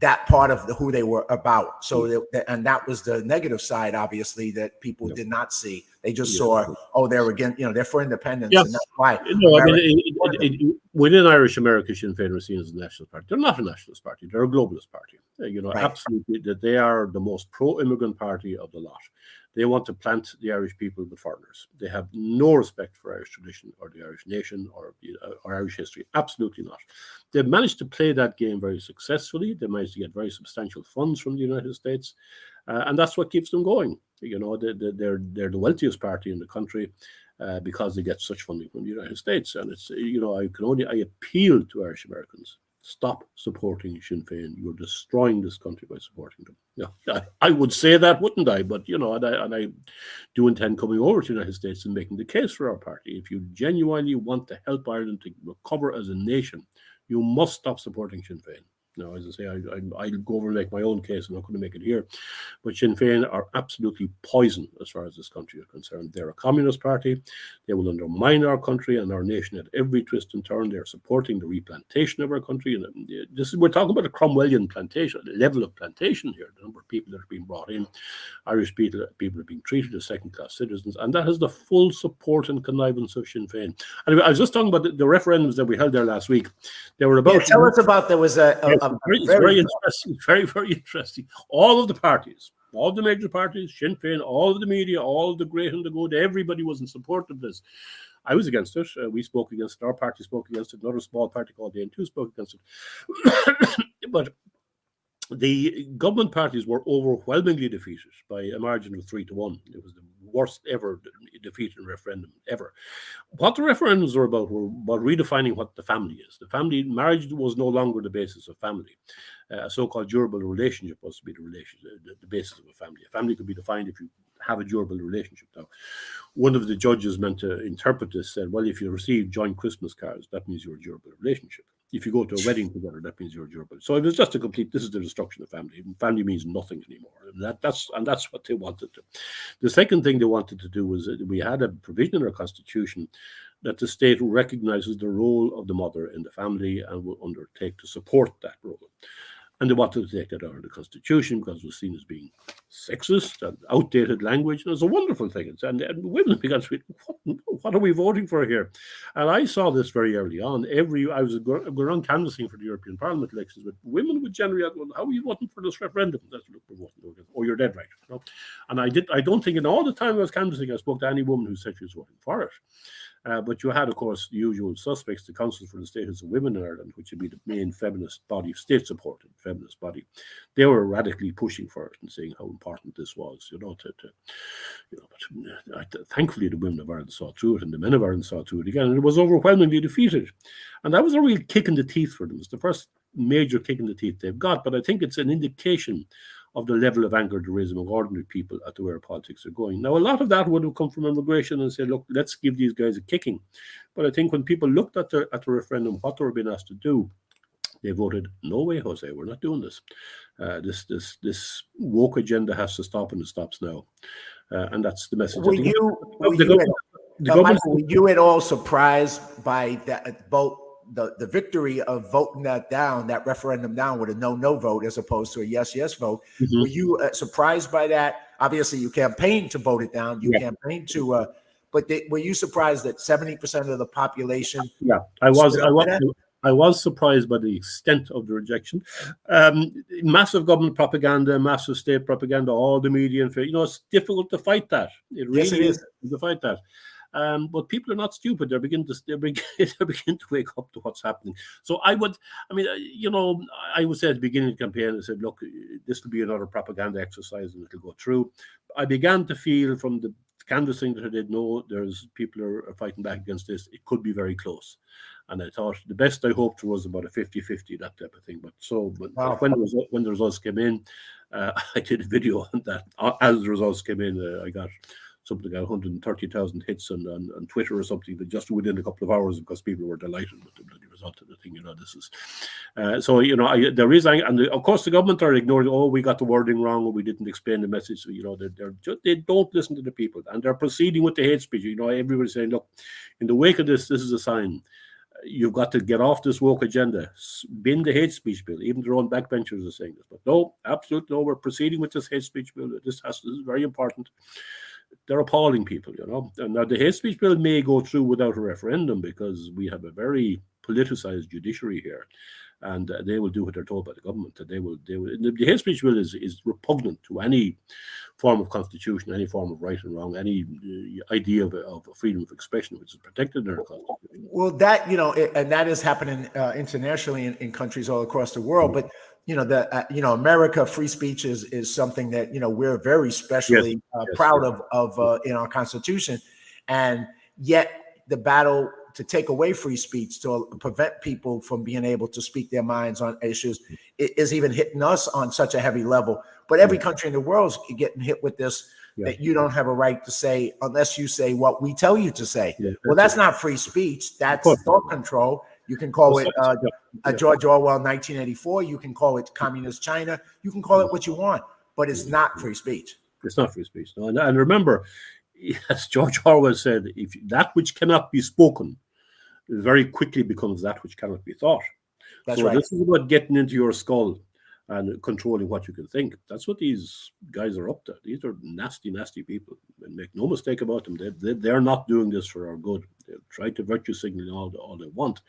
that part of who they were about. So and that was the negative side, obviously, that people did not see. They just saw, they're against, they're for independence, and that's why. No, I mean, within Irish America, Sinn Féin are seen as a nationalist party. They're not a nationalist party. They're a globalist party. Absolutely, that they are the most pro-immigrant party of the lot. They want to plant the Irish people with foreigners. They have no respect for Irish tradition or the Irish nation or Irish history. Absolutely not. They've managed to play that game very successfully. They managed to get very substantial funds from the United States. And that's what keeps them going. They're the wealthiest party in the country because they get such funding from the United States. And it's, I appeal to Irish Americans. Stop supporting Sinn Féin. You're destroying this country by supporting them. Yeah, I would say that, wouldn't I? But, and I do intend coming over to the United States and making the case for our party. If you genuinely want to help Ireland to recover as a nation, you must stop supporting Sinn Féin. Now, as I say, I'll go over and make my own case. I'm not going to make it here. But Sinn Féin are absolutely poison as far as this country is concerned. They're a communist party. They will undermine our country and our nation at every twist and turn. They're supporting the replantation of our country. And we're talking about a Cromwellian plantation, a level of plantation here. The number of people that are being brought in, Irish people are being treated as second-class citizens. And that has the full support and connivance of Sinn Féin. Anyway, I was just talking about the referendums that we held there last week. They were about... tell us about, there was it's very interesting, very, very interesting. All of the parties, all the major parties, Sinn Féin, all of the media, all of the great and the good, everybody was in support of this. I was against it. We spoke against it. Our party spoke against it. Another small party called the N.U.I spoke against it. But the government parties were overwhelmingly defeated by a margin of 3-1. It was the worst ever defeat in a referendum ever. What the referendums were about redefining what the family is. The family marriage was no longer the basis of family. A so-called durable relationship was to be the basis of a family. A family could be defined if you have a durable relationship. Now, one of the judges meant to interpret this said, well, if you receive joint Christmas cards, that means you're a durable relationship. If you go to a wedding together, that means you're durable. So it was just this is the destruction of family. Family means nothing anymore. And that's what they wanted to. The second thing they wanted to do was we had a provision in our constitution that the state recognizes the role of the mother in the family and will undertake to support that role. And they wanted to take that out of the constitution because it was seen as being sexist and outdated language. And it was a wonderful thing. And women began to say, what are we voting for here? And I saw this very early on. I was going around canvassing for the European Parliament elections, but women would generally ask, well, how are you voting for this referendum? That's what we're voting. Oh, you're dead right. You know? And I don't think in all the time I was canvassing, I spoke to any woman who said she was voting for it. But you had, of course, the usual suspects, the Council for the Status of Women in Ireland, which would be the main feminist body, state-supported feminist body. They were radically pushing for it and saying how important this was, But thankfully, the women of Ireland saw through it, and the men of Ireland saw through it again, and it was overwhelmingly defeated. And that was a real kick in the teeth for them. It's the first major kick in the teeth they've got, but I think it's an indication of the level of anger there is among ordinary people at the way politics are going. Now, a lot of that would have come from immigration and said, look, let's give these guys a kicking. But I think when people looked at the referendum, what they were being asked to do, they voted, no way, Jose, we're not doing this. This woke agenda has to stop, and it stops now. And that's the message. Were you at all surprised by that vote? The victory of voting that referendum down with a no vote as opposed to a yes vote. Mm-hmm. Were you surprised by that? Obviously, you campaigned to vote it down. You campaigned to, but were you surprised that 70% of the population? Yeah, I was surprised by the extent of the rejection. Massive government propaganda, massive state propaganda, all the media. It's difficult to fight that. It really is to fight that. But people are not stupid. They begin to wake up to what's happening. So I would say at the beginning of the campaign, I said, look, this will be another propaganda exercise and it'll go through. I began to feel from the canvassing that I did know there's people are fighting back against this. It could be very close. And I thought the best I hoped was about a 50-50, that type of thing. But when the results came in, I did a video on that. As the results came in, I got something like 130,000 hits on Twitter or something, that just within a couple of hours, because people were delighted with the result of the thing. This is there is, and of course the government are ignoring. Oh, we got the wording wrong, or we didn't explain the message. So, they don't listen to the people, and they're proceeding with the hate speech. Everybody's saying, look, in the wake of this is a sign. You've got to get off this woke agenda. Bin the hate speech bill. Even their own backbenchers are saying this. But no, absolutely no. We're proceeding with this hate speech bill. This is very important. They're appalling people, And now the hate speech bill may go through without a referendum because we have a very politicized judiciary here, and they will do what they're told by the government. They will. The hate speech bill is repugnant to any form of constitution, any form of right and wrong, any idea of freedom of expression, which is protected in our constitution. Well, that and that is happening internationally in countries all across the world, but. America, free speech is something that, we're very specially proud of in our Constitution. And yet the battle to take away free speech, to prevent people from being able to speak their minds on issues, is even hitting us on such a heavy level. But every country in the world is getting hit with this, that you don't have a right to say unless you say what we tell you to say. Well, that's not free speech. That's thought control. You can call it George Orwell 1984. You can call it communist China. You can call it what you want, but it's not free speech. It's not free speech. No. And remember, as George Orwell said, if that which cannot be spoken very quickly becomes that which cannot be thought. That's right. This is about getting into your skull and controlling what you can think. That's what these guys are up to. These are nasty, nasty people. And make no mistake about them. They're not doing this for our good. They'll try to virtue signal all they want.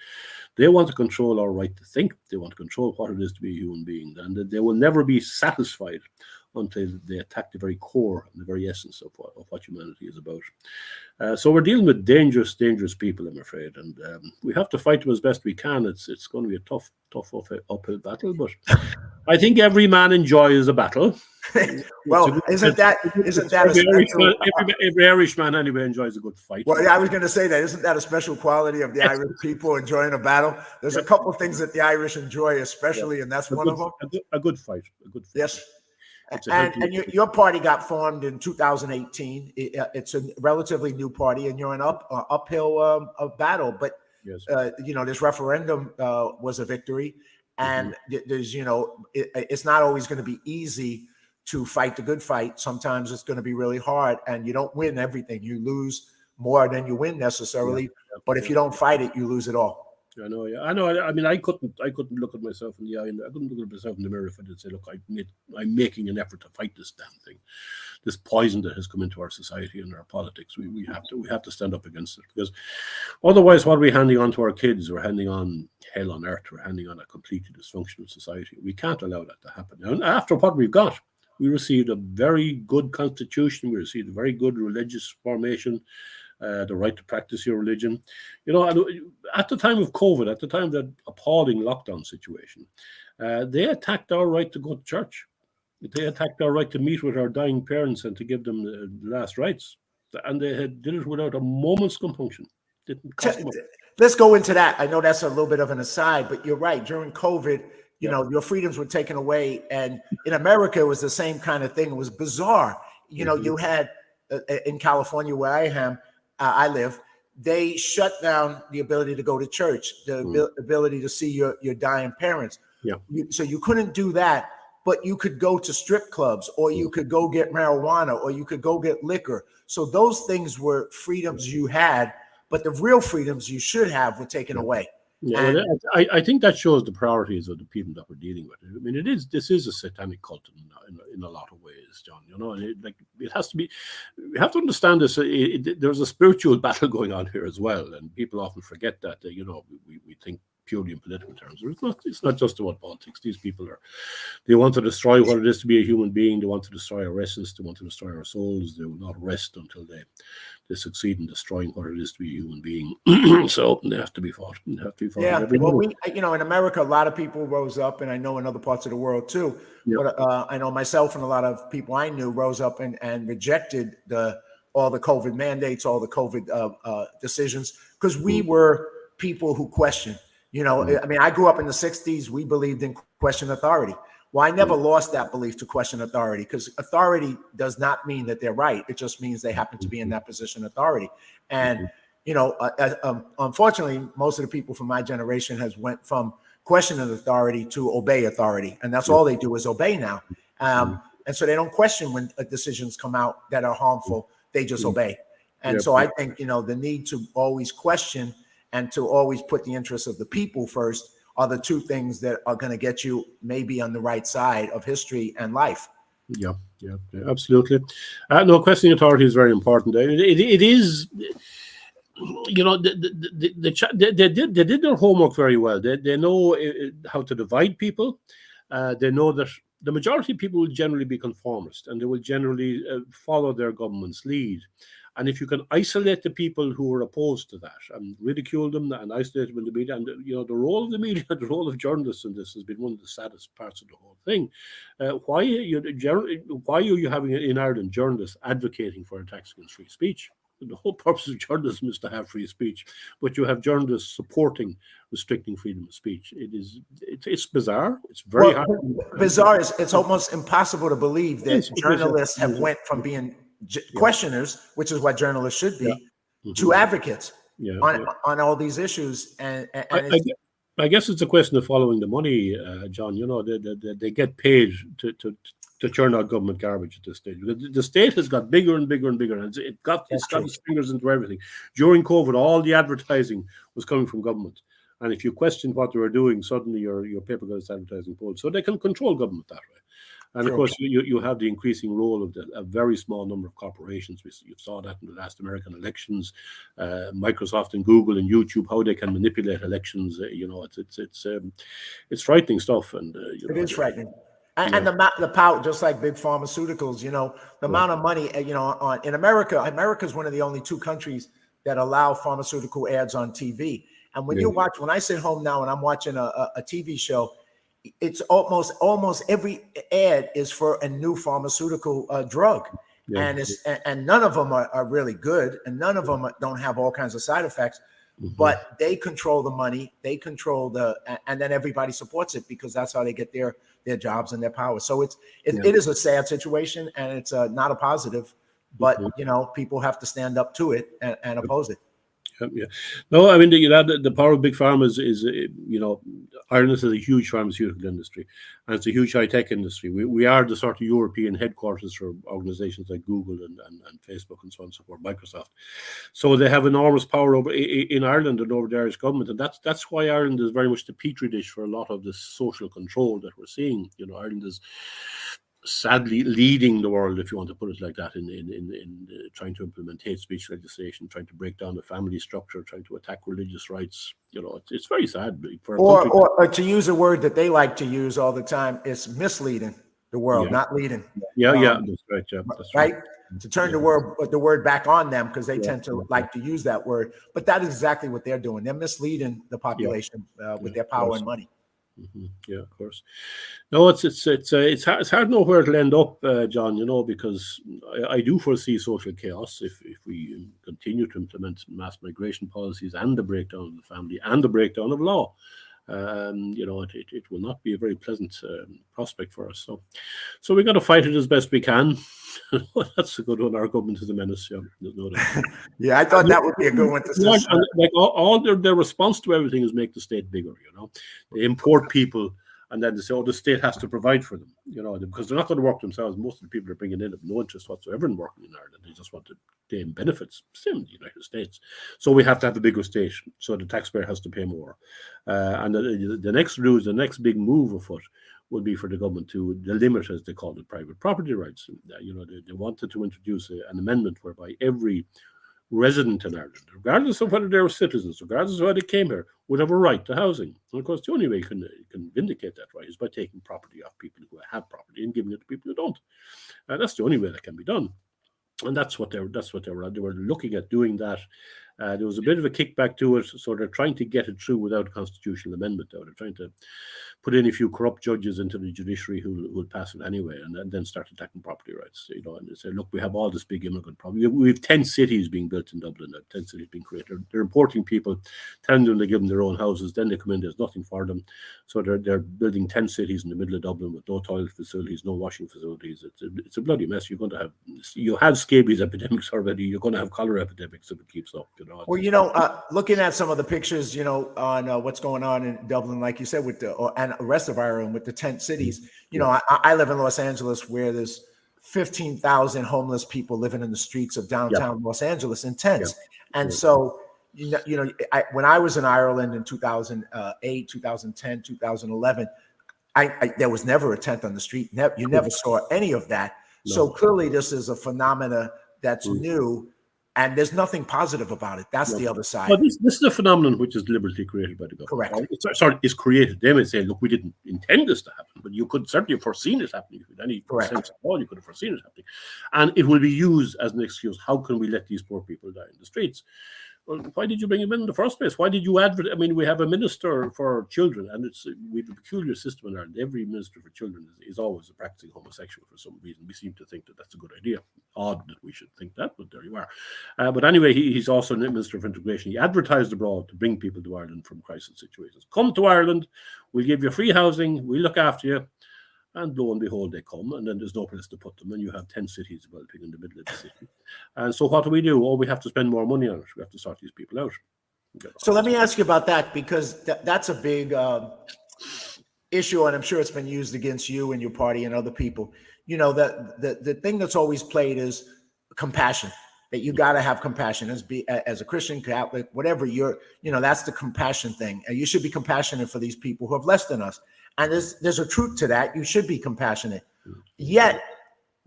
They want to control our right to think. They want to control what it is to be a human being. And they will never be satisfied until they attack the very core and the very essence of what humanity is about. So we're dealing with dangerous, dangerous people, I'm afraid. And we have to fight them as best we can. It's going to be a tough uphill battle, but I think every man enjoys a battle. Well, isn't that a special? Every Irishman anyway enjoys a good fight. Well, yeah, I was going to say that. Isn't that a special quality of the Irish people, enjoying a battle? There's a couple of things that the Irish enjoy, especially, and that's one of them. A good fight. A good fight. Yes. And your party got formed in 2018. It's a relatively new party, and you're in uphill battle. But yes. This referendum was a victory, and there's it's not always going to be easy to fight the good fight. Sometimes it's going to be really hard, and you don't win everything. You lose more than you win necessarily. But if you don't fight it, you lose it all. I know. Yeah, I know. I mean, I couldn't look at myself in the eye, and I couldn't look at myself in the mirror if I did say, "Look, I'm making an effort to fight this damn thing, this poison that has come into our society and our politics. We have to stand up against it, because otherwise, what are we handing on to our kids? We're handing on hell on earth. We're handing on a completely dysfunctional society. We can't allow that to happen. And after what we've got, we received a very good constitution. We received a very good religious formation. The right to practice your religion. At the time of COVID, at the time of that appalling lockdown situation, they attacked our right to go to church. They attacked our right to meet with our dying parents and to give them the last rites. And they did it without a moment's compunction. Let's go into that. I know that's a little bit of an aside, but you're right. During COVID, your freedoms were taken away. And in America, it was the same kind of thing. It was bizarre. You had in California, where I live, they shut down the ability to go to church, the ability to see your dying parents. Yeah. So you couldn't do that, but you could go to strip clubs, or you could go get marijuana, or you could go get liquor. So those things were freedoms you had, but the real freedoms you should have were taken away. Yeah, I think that shows the priorities of the people that we're dealing with. I mean, this is a satanic cult in a lot of ways, John. And it has to be. We have to understand this. There's a spiritual battle going on here as well, and people often forget that. We think purely in political terms. It's not just about politics. These people they want to destroy what it is to be a human being. They want to destroy our essence. They want to destroy our souls. They will not rest until they succeed in destroying what it is to be a human being. So they have to be fought. Yeah. Well, in America, a lot of people rose up, and I know in other parts of the world too. Yep. But I know myself and a lot of people I knew rose up and rejected all the COVID mandates, all the COVID decisions, because we were people who questioned. I mean, I grew up in the 60s. We believed in question authority. Well, I never lost that belief to question authority, because authority does not mean that they're right. It just means they happen to be in that position of authority. And, unfortunately, most of the people from my generation has went from questioning authority to obey authority. And that's all they do is obey now. And so they don't question when decisions come out that are harmful. They just obey. And so I think, the need to always question and to always put the interests of the people first are the two things that are going to get you maybe on the right side of history and life. Yeah, absolutely. No, questioning authority is very important. It is, they did their homework very well. They know how to divide people. They know that the majority of people will generally be conformist, and they will generally follow their government's lead. And if you can isolate the people who are opposed to that and ridicule them and isolate them in the media, and the role of the media, the role of journalists in this has been one of the saddest parts of the whole thing. Why are you having in Ireland journalists advocating for attacks against free speech? The whole purpose of journalism is to have free speech, but you have journalists supporting restricting freedom of speech. It's bizarre. It's very hard. Bizarre. It's almost impossible to believe that journalists have went from being questioners, which is what journalists should be, to advocates on all these issues. And I guess it's a question of following the money, John. They get paid to churn out government garbage at this stage. The state has got bigger and bigger and bigger, and it's got its fingers into everything. During COVID, all the advertising was coming from government. And if you question what they were doing, suddenly your paper got its advertising pulled. So they can control government that way. And of course, you have the increasing role of a very small number of corporations. You saw that in the last American elections. Microsoft and Google and YouTube, how they can manipulate elections. It's frightening stuff. And it is frightening. And the power, just like big pharmaceuticals, the amount of money, in America. America is one of the only two countries that allow pharmaceutical ads on TV. And when you watch, when I sit home now and I'm watching a TV show, it's almost every ad is for a new pharmaceutical drug. Yeah. And none of them are really good, and none of them don't have all kinds of side effects. But they control the money, they control and then everybody supports it because that's how they get their jobs and their power. So it is a sad situation, and it's not a positive. But people have to stand up to it and oppose it. Yeah. No, I mean, the power of big pharma is Ireland has a huge pharmaceutical industry, and it's a huge high-tech industry. We are the sort of European headquarters for organizations like Google and Facebook and so on and so forth, Microsoft. So they have enormous power over in Ireland and over the Irish government, and that's why Ireland is very much the petri dish for a lot of this social control that we're seeing. Ireland is sadly leading the world, if you want to put it like that, in trying to implement hate speech legislation, trying to break down the family structure, trying to attack religious rights. It's very sad for a country. Or to use a word that they like to use all the time, it's misleading the world, not leading. Yeah, that's right. Yeah, that's right. To turn the word back on them, because they tend to like to use that word. But that is exactly what they're doing. They're misleading the population with their power and money. Yeah, of course. No, it's hard to know where it'll end up, John. Because I do foresee social chaos if we continue to implement mass migration policies and the breakdown of the family and the breakdown of law. It will not be a very pleasant prospect for us. So we got to fight it as best we can. That's a good one. Our government is a menace. Yeah, there's no doubt. Yeah, I thought that would be a good one to say. Like all their response to everything is make the state bigger. They import people, and then they say, the state has to provide for them. Because they're not going to work themselves. Most of the people they're bringing in have no interest whatsoever in working in Ireland. They just want to gain benefits. Same in the United States. So we have to have a bigger state. So the taxpayer has to pay more. And the next big move afoot would be for the government to limit, as they call it, private property rights. They wanted to introduce an amendment whereby every resident in Ireland, regardless of whether they were citizens, regardless of how they came here, would have a right to housing. And of course, the only way you can vindicate that right is by taking property off people who have property and giving it to people who don't. That's the only way that can be done. And that's what they were looking at doing that. There was a bit of a kickback to it, so they're trying to get it through without a constitutional amendment. They're trying to put in a few corrupt judges into the judiciary who will pass it anyway, and then start attacking property rights. And they say, look, we have all this big immigrant problem. We have 10 cities being built in Dublin, 10 cities being created. They're importing people, telling them they give them their own houses, then they come in, there's nothing for them. So they're building 10 cities in the middle of Dublin with no toilet facilities, no washing facilities. It's a bloody mess. You have scabies epidemics already. You're going to have cholera epidemics if it keeps up. Well, looking at some of the pictures, on what's going on in Dublin, like you said, and the rest of Ireland with the tent cities. I live in Los Angeles, where there's 15,000 homeless people living in the streets of downtown Los Angeles in tents. And so, when I was in Ireland in 2008, 2010, 2011, there was never a tent on the street. You never saw any of that. No. So clearly, this is a phenomena that's new. And there's nothing positive about it. That's the other side. Well, this is a phenomenon which is deliberately created by the government. Correct. Sorry, it's created. They may say, look, we didn't intend this to happen, but you could certainly have foreseen it happening. If you had any sense at all, you could have foreseen it happening. And it will be used as an excuse. How can we let these poor people die in the streets? Well, why did you bring him in the first place? Why did you advertise? I mean, we have a minister for children, and we have a peculiar system in Ireland. Every minister for children is always a practicing homosexual for some reason. We seem to think that that's a good idea. Odd that we should think that, but there you are. But anyway, he's also a minister for integration. He advertised abroad to bring people to Ireland from crisis situations. Come to Ireland, we'll give you free housing, we'll look after you. And lo and behold, they come, and then there's no place to put them, and you have 10 cities developing in the middle of the city. And so what do? We have to spend more money on it. We have to sort these people out. So let me ask you about that, because that's a big issue, and I'm sure it's been used against you and your party and other people. The thing that's always played is compassion, that you got to have compassion as a Christian, Catholic, whatever that's the compassion thing. And you should be compassionate for these people who have less than us. And there's a truth to that. You should be compassionate. Yet,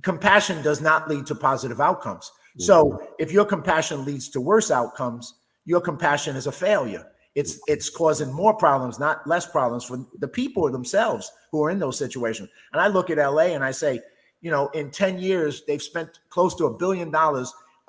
compassion does not lead to positive outcomes. So if your compassion leads to worse outcomes, your compassion is a failure. It's causing more problems, not less problems, for the people themselves who are in those situations. And I look at LA and I say, in 10 years, they've spent close to $1 billion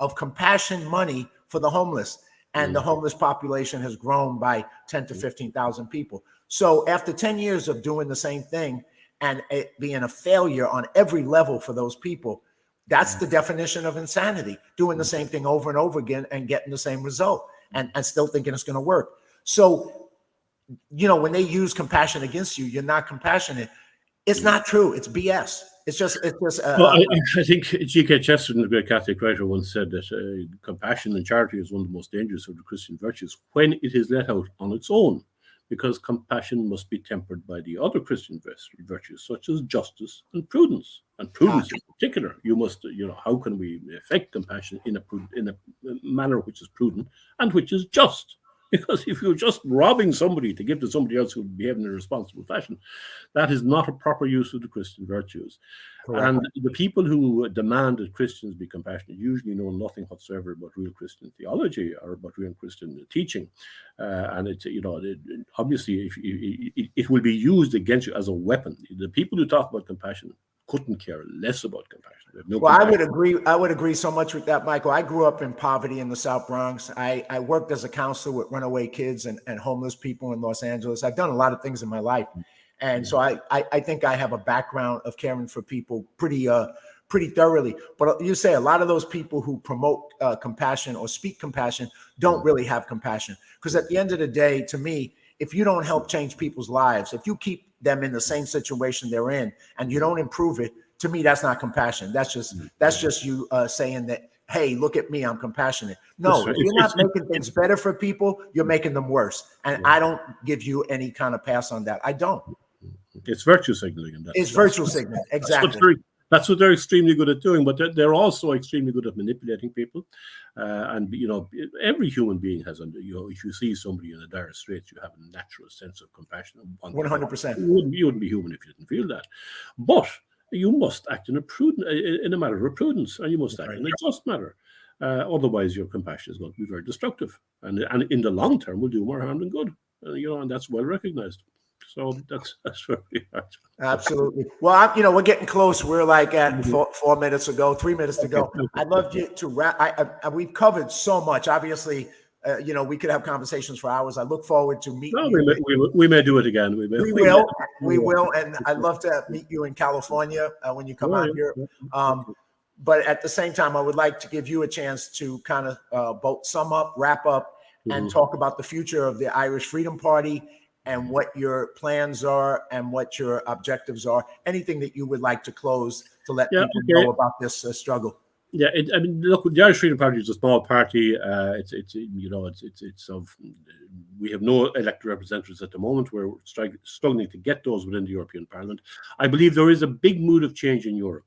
of compassion money for the homeless. And the homeless population has grown by 10 to 15,000 people. So after 10 years of doing the same thing and it being a failure on every level for those people, that's the definition of insanity, doing the same thing over and over again and getting the same result and still thinking it's going to work. So, when they use compassion against you, you're not compassionate. It's not true. It's BS. It's just. Well, I think G.K. Chesterton, the great Catholic writer, once said that compassion and charity is one of the most dangerous of the Christian virtues when it is let out on its own, because compassion must be tempered by the other Christian virtues, such as justice and prudence. And prudence in particular, you must, how can we effect compassion in a manner which is prudent and which is just? Because if you're just robbing somebody to give to somebody else who behave in a responsible fashion, that is not a proper use of the Christian virtues. Correct. And the people who demand that Christians be compassionate usually know nothing whatsoever about real Christian theology or about real Christian teaching. And it's, obviously, it will be used against you as a weapon. The people who talk about compassion couldn't care less about compassion. I would agree so much with that, Michael. I grew up in poverty in the South Bronx. I worked as a counselor with runaway kids and homeless people in Los Angeles. I've done a lot of things in my life. And so I think I have a background of caring for people pretty thoroughly. But you say a lot of those people who promote compassion or speak compassion don't really have compassion. Because at the end of the day, to me, if you don't help change people's lives, if you keep them in the same situation they're in and you don't improve it, to me, that's not compassion. That's just you saying that, hey, look at me, I'm compassionate. No, if you're not making things better for people, you're making them worse. And I don't give you any kind of pass on that. I don't. It's virtue signaling. It's virtue signaling, exactly. That's what they're extremely good at doing, but they're also extremely good at manipulating people. And, every human being has, if you see somebody in a dire straits, you have a natural sense of compassion. 100%. You wouldn't be human if you didn't feel that. But you must act in a matter of prudence, and you must act in a just matter. Otherwise, your compassion is going to be very destructive. And in the long term, will do more harm than good. And that's well recognized. So that's where we are. Absolutely. Well, we're getting close. We're like at 4 minutes ago, 3 minutes to go. I'd love you to wrap. We've covered so much. Obviously, we could have conversations for hours. I look forward to meeting you. We may do it again. We will. And I'd love to meet you in California when you come out here. But at the same time, I would like to give you a chance to kind of both sum up, wrap up, and talk about the future of the Irish Freedom Party and what your plans are and what your objectives are. Anything that you would like to close to let people know about this struggle. Yeah, look, the Irish Freedom Party is a small party. We have no elected representatives at the moment. We're struggling to get those within the European Parliament. I believe there is a big mood of change in Europe.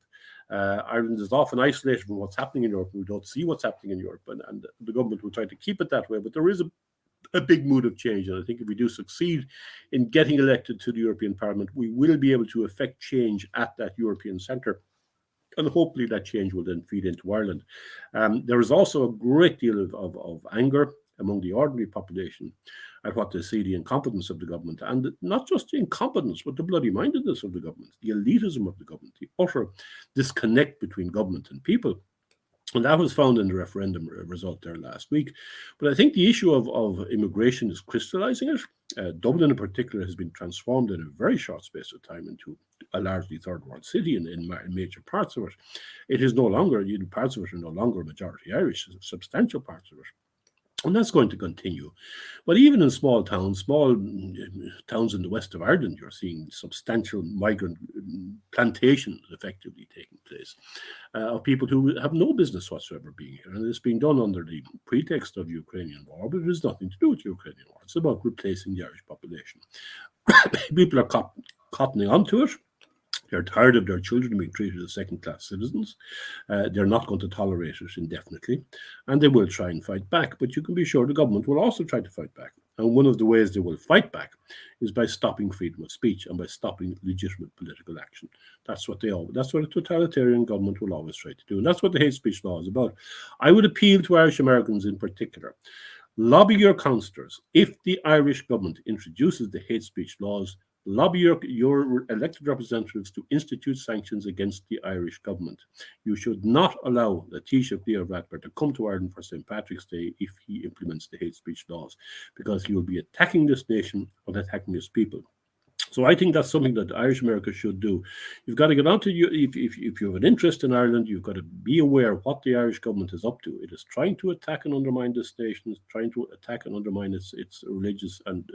Ireland is often isolated from what's happening in Europe. We don't see what's happening in Europe, and the government will try to keep it that way. But there is a big mood of change, and I think if we do succeed in getting elected to the European Parliament, we will be able to effect change at that European centre, and hopefully that change will then feed into Ireland. There is also a great deal of anger among the ordinary population at what they see the incompetence of the government, and not just the incompetence, but the bloody mindedness of the government, the elitism of the government, the utter disconnect between government and people. And that was found in the referendum result there last week. But I think the issue of immigration is crystallizing it. Dublin in particular has been transformed in a very short space of time into a largely third world city in major parts of it. It is no longer, parts of it are no longer majority Irish, substantial parts of it. And that's going to continue. But even in small towns in the west of Ireland, you're seeing substantial migrant plantations effectively taking place of people who have no business whatsoever being here. And it's being done under the pretext of the Ukrainian war, but it has nothing to do with the Ukrainian war. It's about replacing the Irish population. People are cottoning onto it. They're tired of their children being treated as second-class citizens. They're not going to tolerate it indefinitely, and they will try and fight back. But you can be sure the government will also try to fight back. And one of the ways they will fight back is by stopping freedom of speech and by stopping legitimate political action. That's what a totalitarian government will always try to do. And that's what the hate speech law is about. I would appeal to Irish Americans in particular. Lobby your councillors. If the Irish government introduces the hate speech laws, Lobby your elected representatives to institute sanctions against the Irish government. You should not allow the Taoiseach Leo Varadkar to come to Ireland for St. Patrick's Day if he implements the hate speech laws, because he will be attacking this nation and attacking his people. So I think that's something that Irish America should do. You've got to get onto you if you have an interest in Ireland, you've got to be aware of what the Irish government is up to. It is trying to attack and undermine this nation, it's trying to attack and undermine its religious and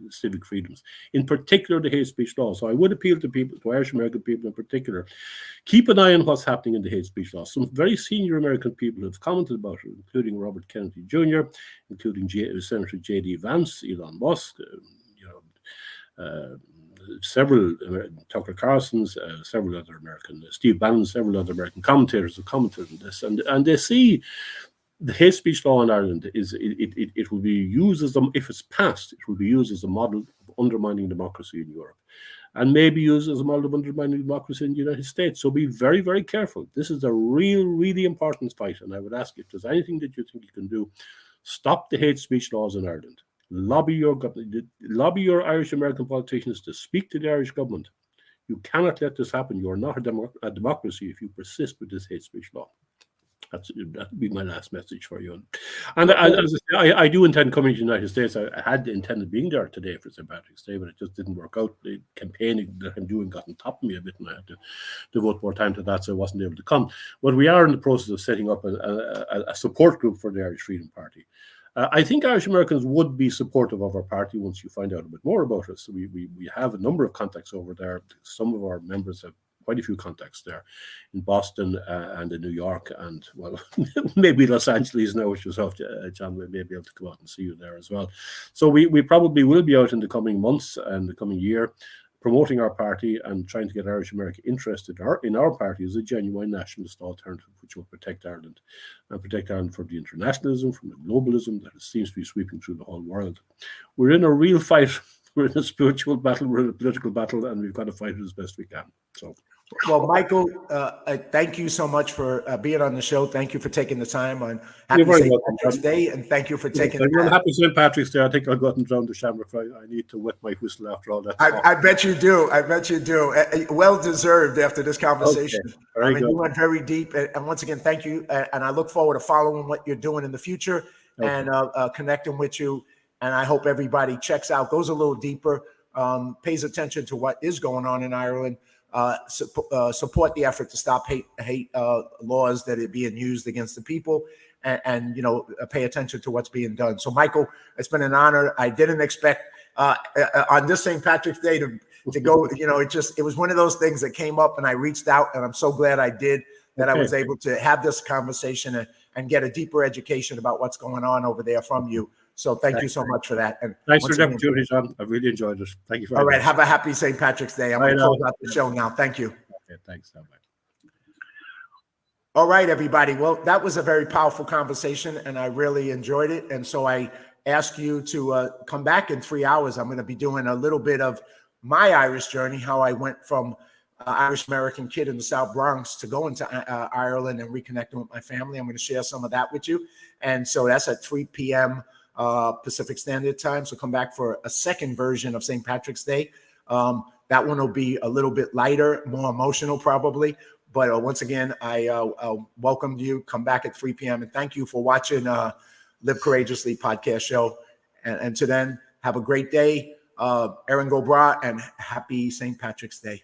civic freedoms, in particular the hate speech law. So I would appeal to people, to Irish American people in particular, keep an eye on what's happening in the hate speech law. Some very senior American people have commented about it, including Robert Kennedy Jr., including Senator J.D. Vance, Elon Musk, several Tucker Carlson's, several other American, Steve Bannon, several other American commentators have commented on this, and they see the hate speech law in Ireland it will be used as if it's passed, it will be used as a model of undermining democracy in Europe, and maybe used as a model of undermining democracy in the United States. So be very, very careful. This is a really important fight, and I would ask if there's anything that you think you can do, stop the hate speech laws in Ireland. Lobby your Irish American politicians to speak to the Irish government. You cannot let this happen. You are not a democracy if you persist with this hate speech law. That would be my last message for you. And as I say, I do intend coming to the United States. I had intended being there today for St. Patrick's Day, but it just didn't work out. The campaigning that I'm doing got on top of me a bit, and I had to devote more time to that, so I wasn't able to come. But we are in the process of setting up a support group for the Irish Freedom Party. I think Irish Americans would be supportive of our party once you find out a bit more about us. We have a number of contacts over there. Some of our members have quite a few contacts there in Boston and in New York, and well, maybe Los Angeles now, which yourself, John, we may be able to come out and see you there as well. So we probably will be out in the coming months and the coming year, promoting our party and trying to get Irish America interested in our party as a genuine nationalist alternative, which will protect Ireland, and protect Ireland from the internationalism, from the globalism that seems to be sweeping through the whole world. We're in a real fight. We're in a spiritual battle. We're in a political battle, and we've got to fight it as best we can. So, well, Michael, thank you so much for being on the show. Thank you for taking the time on Happy St. Patrick's Day, and thank you for taking. Happy St. Patrick's Day. I think I'll go out and drown the shamrock. I need to wet my whistle after all that. I bet you do. I bet you do. Well deserved after this conversation. Okay. I mean, you went very deep, and once again, thank you. And I look forward to following what you're doing in the future and connecting with you. And I hope everybody checks out, goes a little deeper, pays attention to what is going on in Ireland. Support the effort to stop hate laws that are being used against the people, and pay attention to what's being done. So, Michael, it's been an honor. I didn't expect on this St. Patrick's Day to go. It was one of those things that came up, and I reached out, and I'm so glad I did. That I was able to have this conversation and get a deeper education about what's going on over there from you. So thank you so much for that. And thanks for the opportunity, John. I really enjoyed it. Thank you very much. All right. Have a happy St. Patrick's Day. I'm going to close out the show now. Thank you. Okay, thanks. Bye. All right, everybody. Well, that was a very powerful conversation, and I really enjoyed it. And so I ask you to come back in 3 hours. I'm going to be doing a little bit of my Irish journey, how I went from Irish American kid in the South Bronx to going to Ireland and reconnecting with my family. I'm going to share some of that with you. And so that's at 3 p.m. Pacific Standard Time. So come back for a second version of St. Patrick's Day. That one will be a little bit lighter, more emotional probably. But once again, I welcome you. Come back at 3 p.m. And thank you for watching Live Courageously podcast show. And to then, have a great day. Erin Go Bra, and happy St. Patrick's Day.